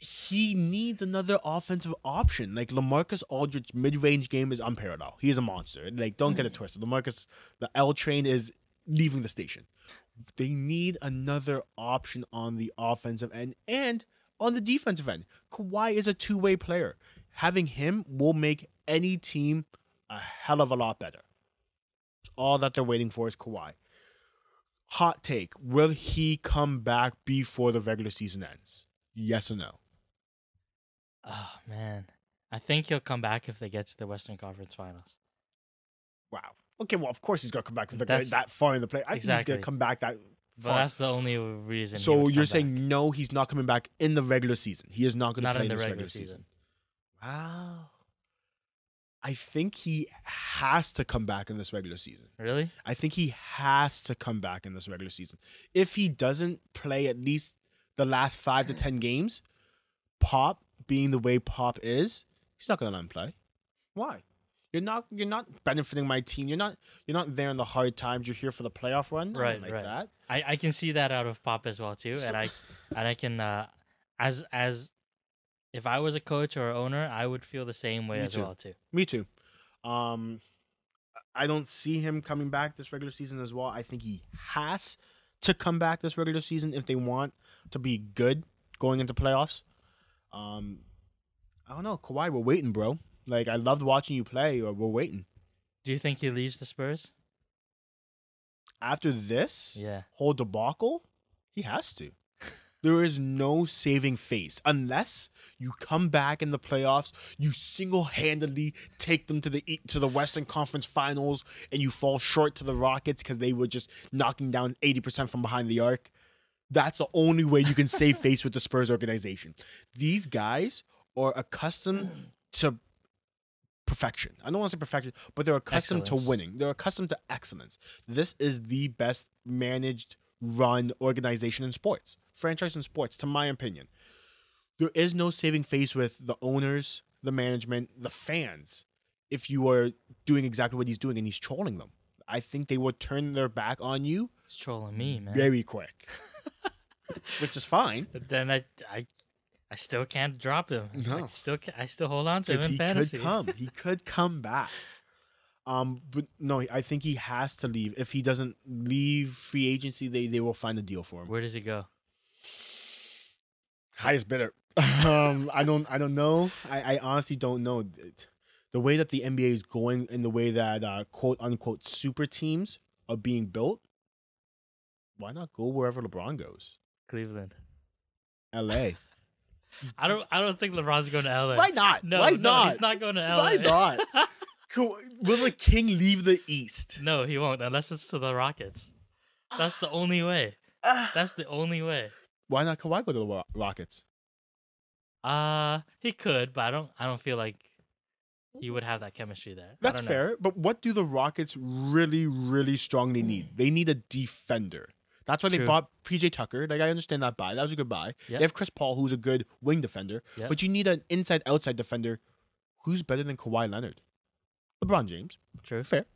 He needs another offensive option. LaMarcus Aldridge's mid-range game is unparalleled. He is a monster. Don't get it twisted. The L train is leaving the station. They need another option on the offensive end and on the defensive end. Kawhi is a two-way player. Having him will make any team a hell of a lot better. all that they're waiting for is Kawhi. Hot take. Will he come back before the regular season ends? Yes or no? Oh, man. I think he'll come back if they get to the Western Conference Finals. Wow. Okay, well, of course he's going to come back that far in the play. I think he's going to come back that far. But that's the only reason. So you're saying no, he's not coming back in the regular season. He is not going to play in the regular season. Wow. I think he has to come back in this regular season. Really? I think he has to come back in this regular season. If he doesn't play at least the last 5 to 10 games, Pop, being the way Pop is, he's not going to let him play. Why? You're not benefiting my team. You're not there in the hard times. You're here for the playoff run. Right, like right. that. I can see that out of Pop as well too, and I can as if I was a coach or owner, I would feel the same way well too. Me too. I don't see him coming back this regular season as well. I think he has to come back this regular season if they want to be good going into playoffs. I don't know. Kawhi, we're waiting, bro. Like, I loved watching you play. We're waiting. Do you think he leaves the Spurs? After this whole debacle, he has to. There is no saving face unless you come back in the playoffs, you single-handedly take them to the Western Conference Finals, and you fall short to the Rockets because they were just knocking down 80% from behind the arc. That's the only way you can save face with the Spurs organization. These guys are accustomed to perfection. I don't want to say perfection, but they're accustomed to winning. They're accustomed to excellence. This is the best managed, run organization in sports, franchise in sports, to my opinion. There is no saving face with the owners, the management, the fans, if you are doing exactly what he's doing and he's trolling them. I think they would turn their back on you. He's trolling me, man. Very quick. Which is fine. But then I still can't drop him. No. I still hold on to him in fantasy. He could come back. But no, I think he has to leave. If he doesn't leave free agency, they will find a deal for him. Where does he go? Highest bidder. I don't know. I honestly don't know. The way that the NBA is going and the way that quote unquote super teams are being built, why not go wherever LeBron goes? Cleveland. LA. I don't think LeBron's going to LA. Why not? No, Why not? He's not going to LA. Why not? Will the king leave the East? No, he won't, unless it's to the Rockets. That's the only way. That's the only way. Why not Kawhi go to the Rockets? He could, but I don't feel like he would have that chemistry there. That's fair, but what do the Rockets really, really strongly need? They need a defender. That's why they bought PJ Tucker. Like, I understand that buy. That was a good buy. Yep. They have Chris Paul, who's a good wing defender, but you need an inside-outside defender who's better than Kawhi Leonard. LeBron James. True. Fair.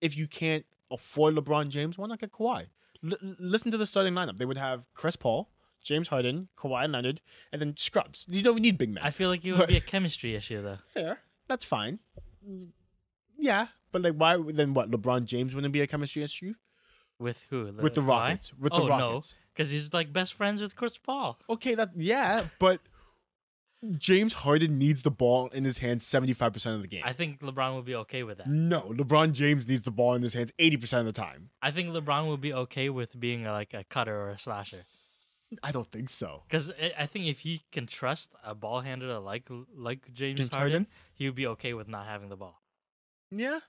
If you can't afford LeBron James, why not get Kawhi? Listen to the starting lineup. They would have Chris Paul, James Harden, Kawhi Leonard, and then scrubs. You don't need big men. I feel like it would be a chemistry issue, though. Fair. That's fine. Yeah, but like, why then? What? LeBron James wouldn't be a chemistry issue with who? With the Rockets. With the Rockets. No, because he's like best friends with Chris Paul. Okay, but James Harden needs the ball in his hands 75% of the game. I think LeBron would be okay with that. No, LeBron James needs the ball in his hands 80% of the time. I think LeBron would be okay with being like a cutter or a slasher. I don't think so. Because I think if he can trust a ball handler like James Harden, he would be okay with not having the ball. Yeah.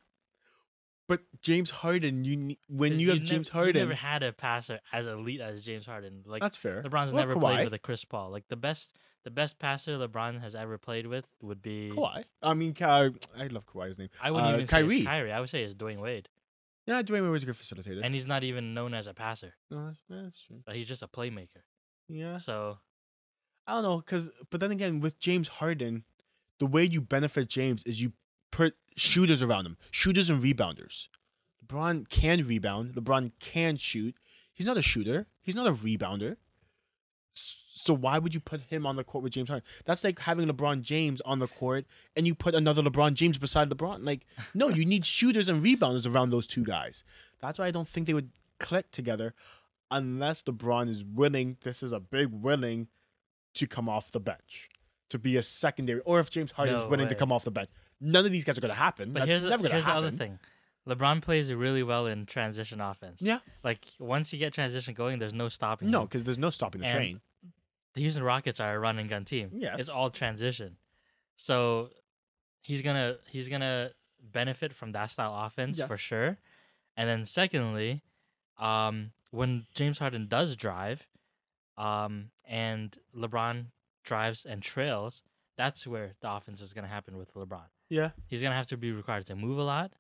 But James Harden, you have James Harden, you never had a passer as elite as James Harden. Like, that's fair. LeBron's never played with a Chris Paul. Like, the best passer LeBron has ever played with would be Kawhi. I mean, I love Kawhi's name. I wouldn't even say it's Kyrie. I would say it's Dwayne Wade. Yeah, Dwayne Wade was a good facilitator, and he's not even known as a passer. No, that's true. But he's just a playmaker. Yeah. So I don't know, but then again, with James Harden, the way you benefit James is you put shooters around him, shooters and rebounders. LeBron can rebound. LeBron can shoot. He's not a shooter. He's not a rebounder. So why would you put him on the court with James Harden? That's like having LeBron James on the court and you put another LeBron James beside LeBron. Like, no, you need shooters and rebounders around those two guys. That's why I don't think they would click together unless LeBron is willing, this is a big willing, to come off the bench, to be a secondary, or if James Harden is willing to come off the bench. None of these guys are going to happen. But That's never going to happen. The other thing. LeBron plays really well in transition offense. Yeah. Like once you get transition going, there's no stopping. No, him. because there's no stopping the And train. The Houston Rockets are a run and gun team. Yes. It's all transition. So he's gonna benefit from that style offense for sure. And then secondly, when James Harden does drive, and LeBron drives and trails, that's where the offense is gonna happen with LeBron. Yeah. He's gonna have to be required to move a lot.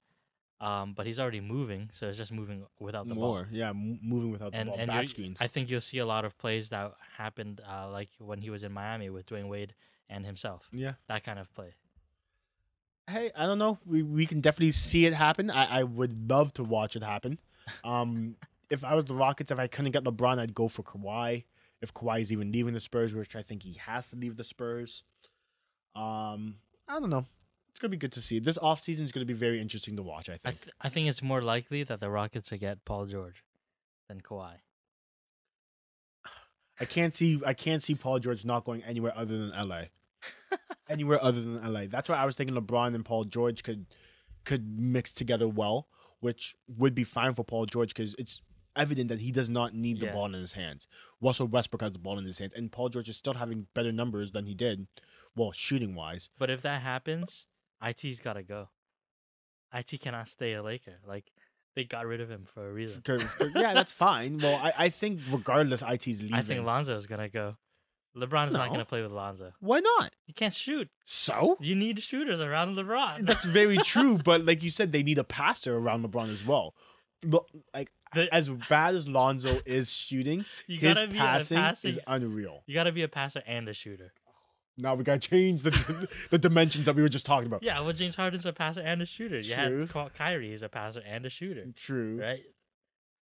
But he's already moving, so it's just moving without the ball. Yeah, moving without the ball. And Back screens. I think you'll see a lot of plays that happened like when he was in Miami with Dwayne Wade and himself. Yeah. That kind of play. Hey, I don't know. We can definitely see it happen. I would love to watch it happen. If I was the Rockets, if I couldn't get LeBron, I'd go for Kawhi. If Kawhi's even leaving the Spurs, which I think he has to leave the Spurs. I don't know. It's going to be good to see. This offseason is going to be very interesting to watch, I think. I think it's more likely that the Rockets will get Paul George than Kawhi. I can't see Paul George not going anywhere other than LA. Anywhere other than LA. That's why I was thinking LeBron and Paul George could mix together well, which would be fine for Paul George because it's evident that he does not need the ball in his hands. Russell Westbrook has the ball in his hands, and Paul George is still having better numbers than he did, well, shooting-wise. But if that happens, IT's got to go. IT cannot stay a Laker. Like, they got rid of him for a reason. Yeah, that's fine. Well, I think regardless, IT's leaving. I think Lonzo's going to go. LeBron's not going to play with Lonzo. Why not? You can't shoot. So? You need shooters around LeBron. That's very true, but like you said, they need a passer around LeBron as well. Like, as bad as Lonzo is shooting, his passing is unreal. You got to be a passer and a shooter. Now we got to change the dimensions that we were just talking about. Yeah, well, James Harden's a passer and a shooter. True. You had Kyrie is a passer and a shooter. True. Right?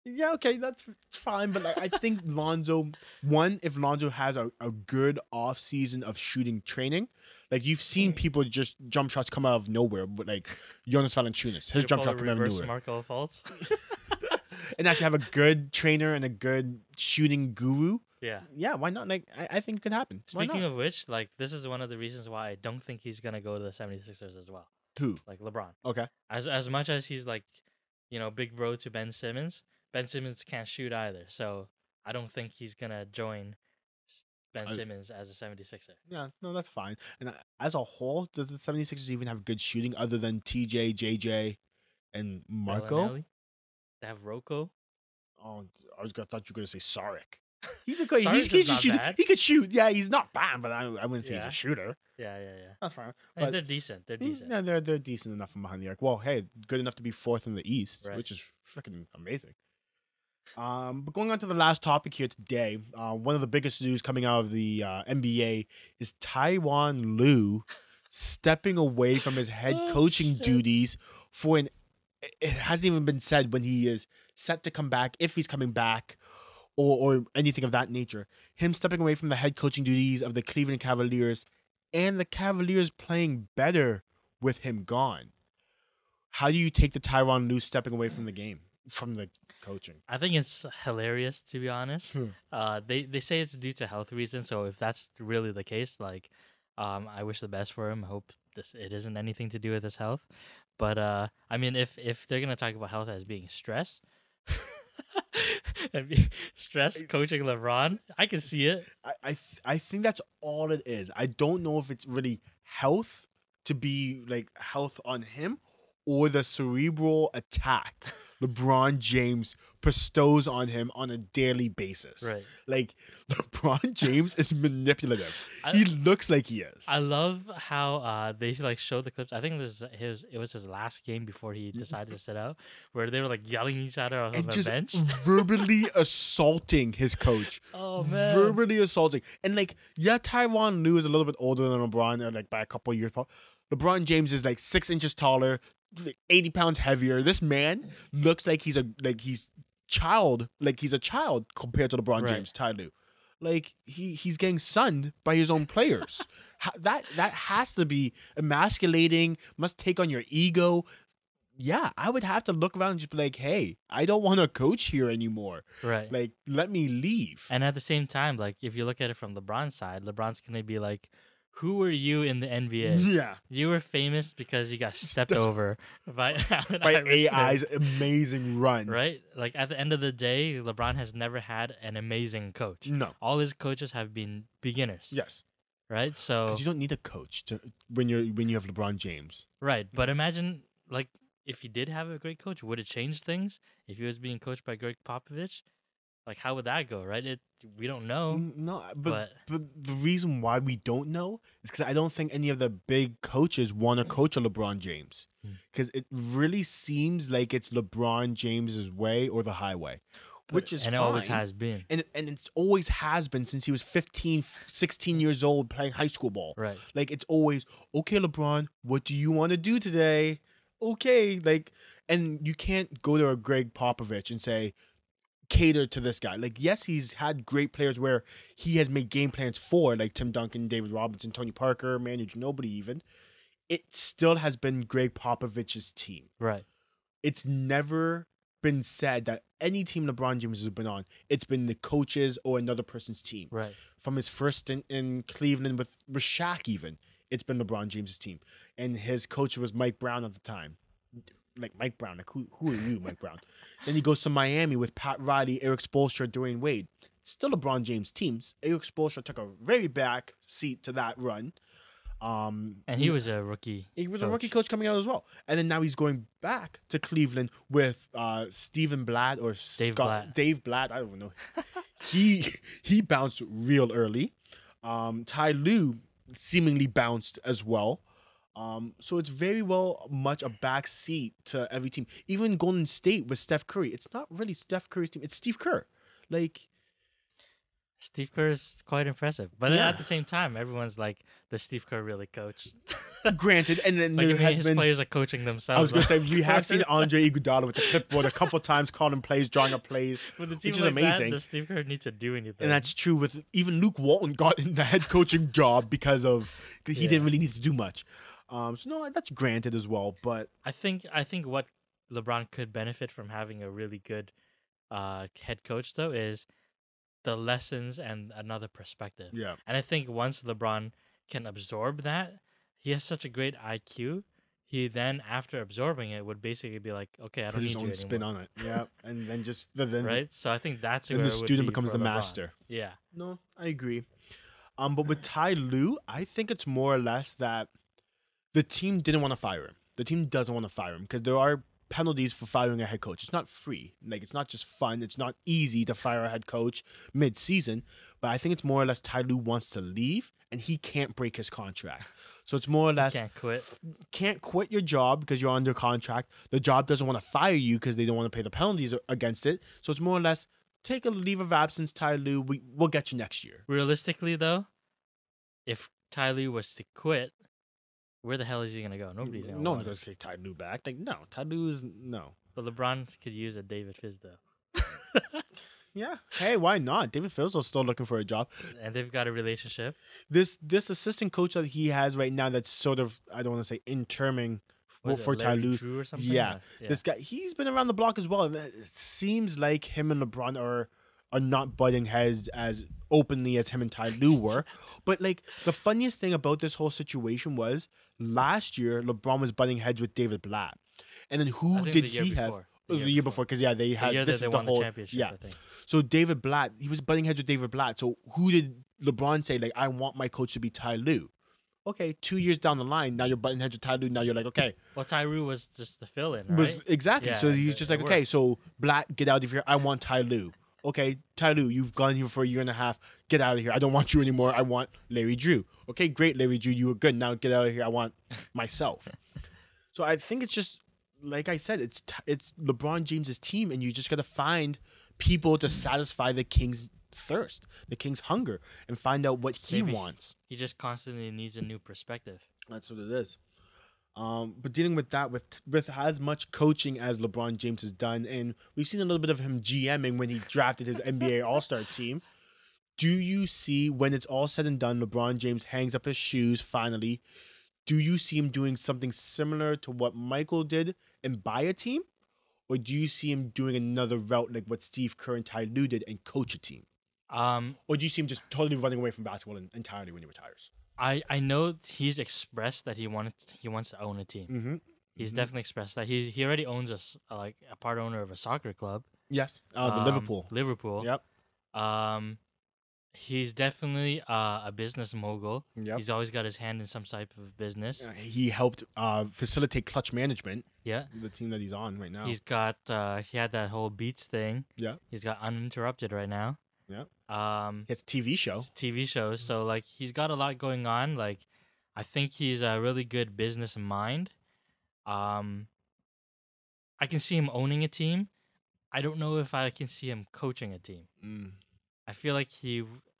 Yeah, okay, that's fine. But like, I think Lonzo, if Lonzo has a good off season of shooting training, like you've seen people just jump shots come out of nowhere, but like Jonas Valanciunas, his jump shot come out of nowhere. Markel Fultz. And actually have a good trainer and a good shooting guru. Yeah, why not? Like, I think it could happen. Speaking of which, like, this is one of the reasons why I don't think he's going to go to the 76ers as well. Who? Like, LeBron. Okay. As much as he's, like, big bro to Ben Simmons can't shoot either. So I don't think he's going to join Ben Simmons as a 76er. Yeah, no, that's fine. And as a whole, does the 76ers even have good shooting other than TJ, JJ, and Marco? They have Rocco. Oh, I thought you were going to say Saric. He's a good. He's a shooter. Bad. He could shoot. Yeah, he's not bad, but I wouldn't say he's a shooter. Yeah. That's fine. But they're decent. Yeah, they're decent enough from behind the arc. Well, hey, good enough to be fourth in the East, which is freaking amazing. But going on to the last topic here today, one of the biggest news coming out of the NBA is Ty Lue stepping away from his head coaching duties for it hasn't even been said when he is set to come back, if he's coming back, or anything of that nature. Him stepping away from the head coaching duties of the Cleveland Cavaliers, and the Cavaliers playing better with him gone. How do you take the Tyronn Lue stepping away from the game, from the coaching? I think it's hilarious, to be honest. They say it's due to health reasons, so if that's really the case, like, I wish the best for him. I hope it isn't anything to do with his health. But I mean, if they're gonna talk about health as being stress, stress coaching LeBron, I can see it. I think that's all it is. I don't know if it's really health to be like health on him, or the cerebral attack LeBron James bestows on him on a daily basis. Right. Like, LeBron James is manipulative. He looks like he is. I love how they like show the clips. I think it was his last game before he decided to sit out, where they were like yelling at each other on the bench. Verbally assaulting his coach. Oh, man. Verbally assaulting. And like, yeah, Tyronn Lue is a little bit older than LeBron, like by a couple of years. LeBron James is like 6 inches taller, 80 pounds heavier. This man looks like he's a child compared to LeBron James, Ty Lue. Like, he's getting sunned by his own players. That has to be emasculating, must take on your ego. Yeah, I would have to look around and just be like, hey, I don't want to coach here anymore. Right. Like, let me leave. And at the same time, like, if you look at it from LeBron's side, LeBron's going to be like, who were you in the NBA? Yeah. You were famous because you got stepped over by Allen By Iverson, AI's amazing run. right? Like at the end of the day, LeBron has never had an amazing coach. No. All his coaches have been beginners. Yes. Right? So Because you don't need a coach when you have LeBron James. right, but imagine like if he did have a great coach, would it change things? If he was being coached by Greg Popovich, like how would that go? Right? We don't know. No, but the reason why we don't know is because I don't think any of the big coaches want to coach a LeBron James. Because it really seems like it's LeBron James's way or the highway, which is and fine. It always has been. And it's always has been since he was 15, 16 years old playing high school ball. Right. Like, it's always, okay, LeBron, what do you want to do today? Okay. Like, and you can't go to a Greg Popovich and say, cater to this guy. Like, yes, he's had great players where he has made game plans for, like Tim Duncan, David Robinson, Tony Parker, Manu Ginobili even. It still has been Greg Popovich's team. Right. It's never been said that any team LeBron James has been on, it's been the coaches or another person's team. Right. From his first stint in Cleveland with Shaq even, it's been LeBron James' team. And his coach was Mike Brown at the time. Like, Mike Brown. Like, who are you, Mike Brown? Then he goes to Miami with Pat Riley, Eric Spoelstra, Dwayne Wade. It's still LeBron James' teams. Eric Spoelstra took a very back seat to that run. And he was a rookie. He was a rookie coach coming out as well. And then now he's going back to Cleveland with Stephen Blatt or Dave Blatt. I don't know. he bounced real early. Ty Lue seemingly bounced as well. So it's very well much a back seat to every team. Even Golden State with Steph Curry. It's not really Steph Curry's team. It's Steve Kerr. Like, Steve Kerr is quite impressive. But then at the same time, everyone's like, does Steve Kerr really coach? Granted. And then like, his players are coaching themselves. I was going to say, we have seen Andre Iguodala with the clipboard a couple times, calling plays, drawing up plays, with a team which is like amazing. That, does Steve Kerr need to do anything? And that's true with even Luke Walton got in the head coaching job because he didn't really need to do much. So no, that's granted as well. But I think what LeBron could benefit from having a really good head coach though is the lessons and another perspective. Yeah. And I think once LeBron can absorb that, he has such a great IQ. He then, after absorbing it, would basically be like, okay, I don't need you anymore. Put his own spin on it. Yeah. And then just right. So I think that's where the student becomes the master. Yeah. No, I agree. But with Ty Lue, I think it's more or less that the team didn't want to fire him. The team doesn't want to fire him because there are penalties for firing a head coach. It's not free. Like, it's not just fun. It's not easy to fire a head coach mid-season. But I think it's more or less Ty Lue wants to leave, and he can't break his contract. So it's more or less... Can't quit your job because you're under contract. The job doesn't want to fire you because they don't want to pay the penalties against it. So it's more or less, take a leave of absence, Ty Lue. We'll get you next year. Realistically, though, if Ty Lue was to quit, where the hell is he going to go? Nobody's going to No one's going to take Ty Lue back. Like, no. Ty Lue is... No. But LeBron could use a David Fizdale. Yeah. Hey, why not? David Fizdale's still looking for a job. And they've got a relationship. This assistant coach that he has right now that's sort of, I don't want to say interning for Ty Lue. Drew or something? Yeah. This guy, he's been around the block as well. And it seems like him and LeBron are not butting heads as openly as him and Ty Lue were. But, like, the funniest thing about this whole situation was last year, LeBron was butting heads with David Blatt. And then who did he have? The year before, because, they had this is the whole... championship, I think. So David Blatt, he was butting heads with David Blatt. So who did LeBron say, like, I want my coach to be Ty Lue? Okay, 2 years down the line, now you're butting heads with Ty Lue. Now you're like, okay. Well, Ty Lue was just the fill-in, right? Exactly. So he's just like, okay, so Blatt, get out of here. I want Ty Lue. Okay, Ty Lue, you've gone here for a year and a half. Get out of here. I don't want you anymore. I want Larry Drew. Okay, great, Larry Drew. You were good. Now get out of here. I want myself. So I think it's just, like I said, it's LeBron James's team, and you just got to find people to satisfy the King's thirst, the King's hunger, and find out what he wants. He just constantly needs a new perspective. That's what it is. But dealing with that, with as much coaching as LeBron James has done, and we've seen a little bit of him GMing when he drafted his NBA All-Star team, do you see, when it's all said and done, LeBron James hangs up his shoes finally, do you see him doing something similar to what Michael did and buy a team? Or do you see him doing another route like what Steve Kerr and Ty Lue did and coach a team? Or do you see him just totally running away from basketball entirely when he retires? I know he's expressed that he wants to own a team. Mm-hmm. He's definitely expressed that. He already owns a part owner of a soccer club. Yes. The Liverpool. Liverpool. Yep. He's definitely a business mogul. Yep. He's always got his hand in some type of business. He helped facilitate clutch management. Yeah. The team that he's on right now. He's got he had that whole Beats thing. Yeah. He's got Uninterrupted right now. Yeah. He has a TV show. TV shows. So like he's got a lot going on. Like I think he's a really good business mind. I can see him owning a team. I don't know if I can see him coaching a team. I feel like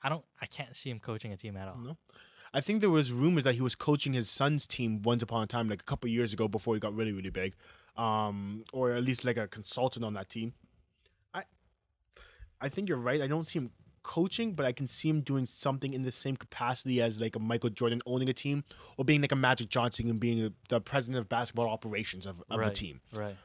I can't see him coaching a team at all. No. I think there was rumors that he was coaching his son's team once upon a time, like a couple years ago before he got really, really big. Or at least like a consultant on that team. I think you're right. I don't see him coaching, but I can see him doing something in the same capacity as like a Michael Jordan owning a team, or being like a Magic Johnson and being the president of basketball operations of the team. Right.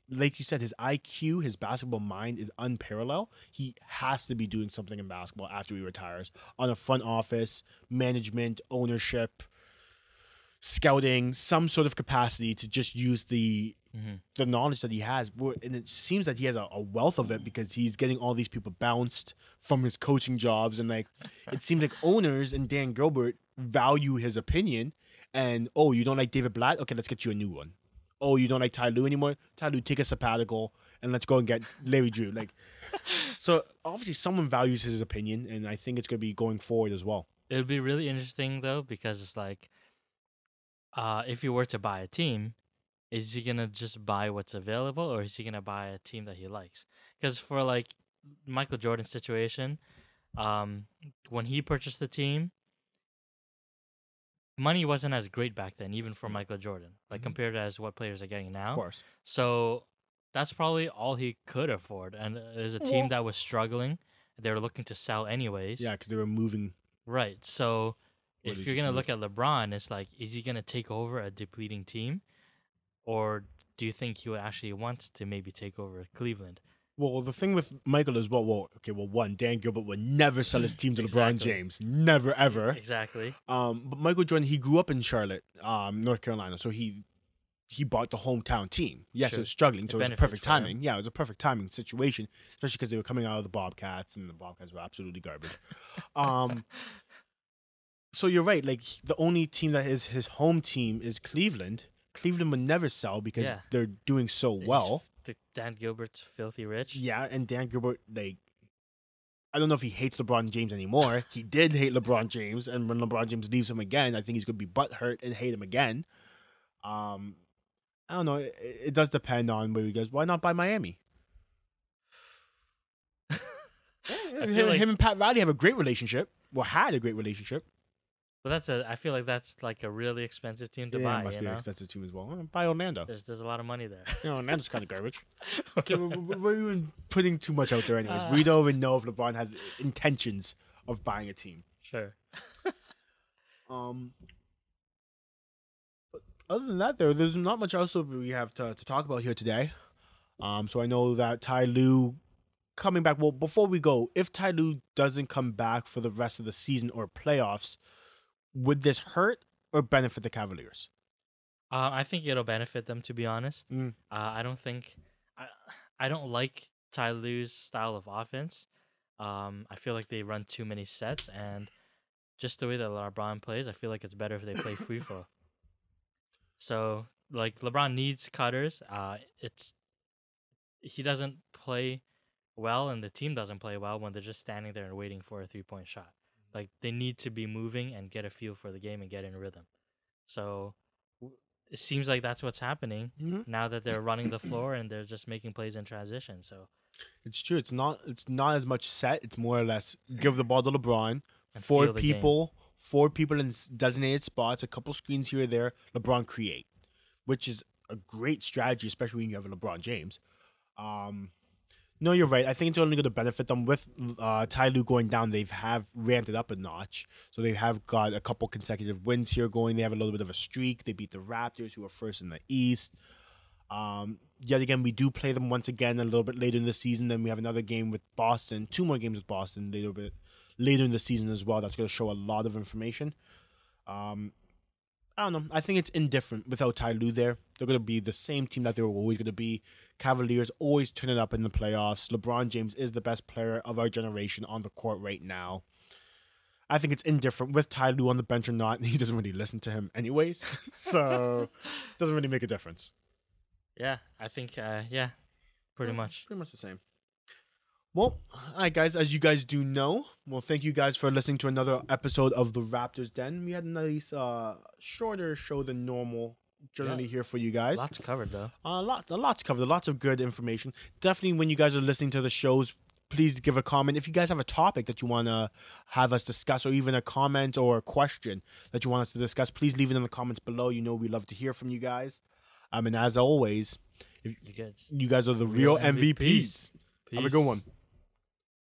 Like you said, his IQ, his basketball mind is unparalleled. He has to be doing something in basketball after he retires on a front office, management, ownership, scouting, some sort of capacity to just use the knowledge that he has. And it seems that he has a wealth of it because he's getting all these people bounced from his coaching jobs. And like, it seems like owners and Dan Gilbert value his opinion. And, oh, you don't like David Blatt? Okay, let's get you a new one. Oh, you don't like Ty Lue anymore? Ty Lue, take a sabbatical and let's go and get Larry Drew. Like, so obviously someone values his opinion, and I think it's going to be going forward as well. It would be really interesting though, because it's like, if you were to buy a team, is he gonna just buy what's available, or is he gonna buy a team that he likes? Because for like Michael Jordan's situation, when he purchased the team, money wasn't as great back then, even for Michael Jordan, like compared to as what players are getting now. Of course. So that's probably all he could afford. And there's a team that was struggling. They were looking to sell anyways. Yeah, because they were moving. Right. So if you're going to look at LeBron, it's like, is he going to take over a depleting team? Or do you think he would actually want to maybe take over Cleveland? Well, the thing with Michael is, one, Dan Gilbert would never sell his team to LeBron James. Never, ever. Exactly. But Michael Jordan, he grew up in Charlotte, North Carolina, so he bought the hometown team. Yes, it was struggling, so it was perfect timing. Yeah, it was a perfect timing situation, especially because they were coming out of the Bobcats, and the Bobcats were absolutely garbage. So you're right. Like, the only team that is his home team is Cleveland. Cleveland would never sell because they're doing so well. Dan Gilbert's filthy rich. Yeah, and Dan Gilbert, like, I don't know if he hates LeBron James anymore. He did hate LeBron James, and when LeBron James leaves him again, I think he's going to be butthurt and hate him again. I don't know. It does depend on where he goes. Why not buy Miami? Him and Pat Riley have a great relationship. Well, had a great relationship. But I feel like that's like a really expensive team to buy. Yeah, it must be an expensive team as well. Buy Orlando. There's a lot of money there. Orlando's kind of garbage. Okay, we're even putting too much out there anyways. We don't even know if LeBron has intentions of buying a team. Sure. But other than that, there's not much else that we have to talk about here today. So I know that Ty Lue coming back. Well, before we go, if Ty Lue doesn't come back for the rest of the season or playoffs, would this hurt or benefit the Cavaliers? I think it'll benefit them, to be honest. I don't like Ty Lue's style of offense. I feel like they run too many sets, and just the way that LeBron plays, I feel like it's better if they play free flow. So, like, LeBron needs cutters. He doesn't play well, and the team doesn't play well when they're just standing there and waiting for a 3-point shot. Like, they need to be moving and get a feel for the game and get in rhythm. So it seems like that's what's happening now that they're running the floor and they're just making plays in transition. So it's true. It's not as much set. It's more or less give the ball to LeBron. Four people in designated spots, a couple screens here or there. LeBron create, which is a great strategy, especially when you have a LeBron James. No, you're right. I think it's only going to benefit them with Ty Lue going down. They have ramped it up a notch. So they have got a couple consecutive wins here going. They have a little bit of a streak. They beat the Raptors, who are first in the East. Yet again, we do play them once again a little bit later in the season. Then we have another game with Boston, 2 more games with Boston a little bit later in the season as well. That's going to show a lot of information. I don't know. I think it's indifferent without Ty Lue there. They're going to be the same team that they were always going to be. Cavaliers always turn it up in the playoffs. LeBron James is the best player of our generation on the court right now. I think it's indifferent with Ty Lue on the bench or not. He doesn't really listen to him anyways. So it doesn't really make a difference. Yeah, I think, pretty much. Pretty much the same. Well, all right, guys, as you guys do know, well, thank you guys for listening to another episode of the Raptors Den. We had a nice, shorter show than normal generally here for you guys. Lots covered, though. Lots covered, lots of good information. Definitely when you guys are listening to the shows, please give a comment. If you guys have a topic that you want to have us discuss, or even a comment or a question that you want us to discuss, please leave it in the comments below. You know we love to hear from you guys. And as always, you guys are the real MVPs. Have a good one.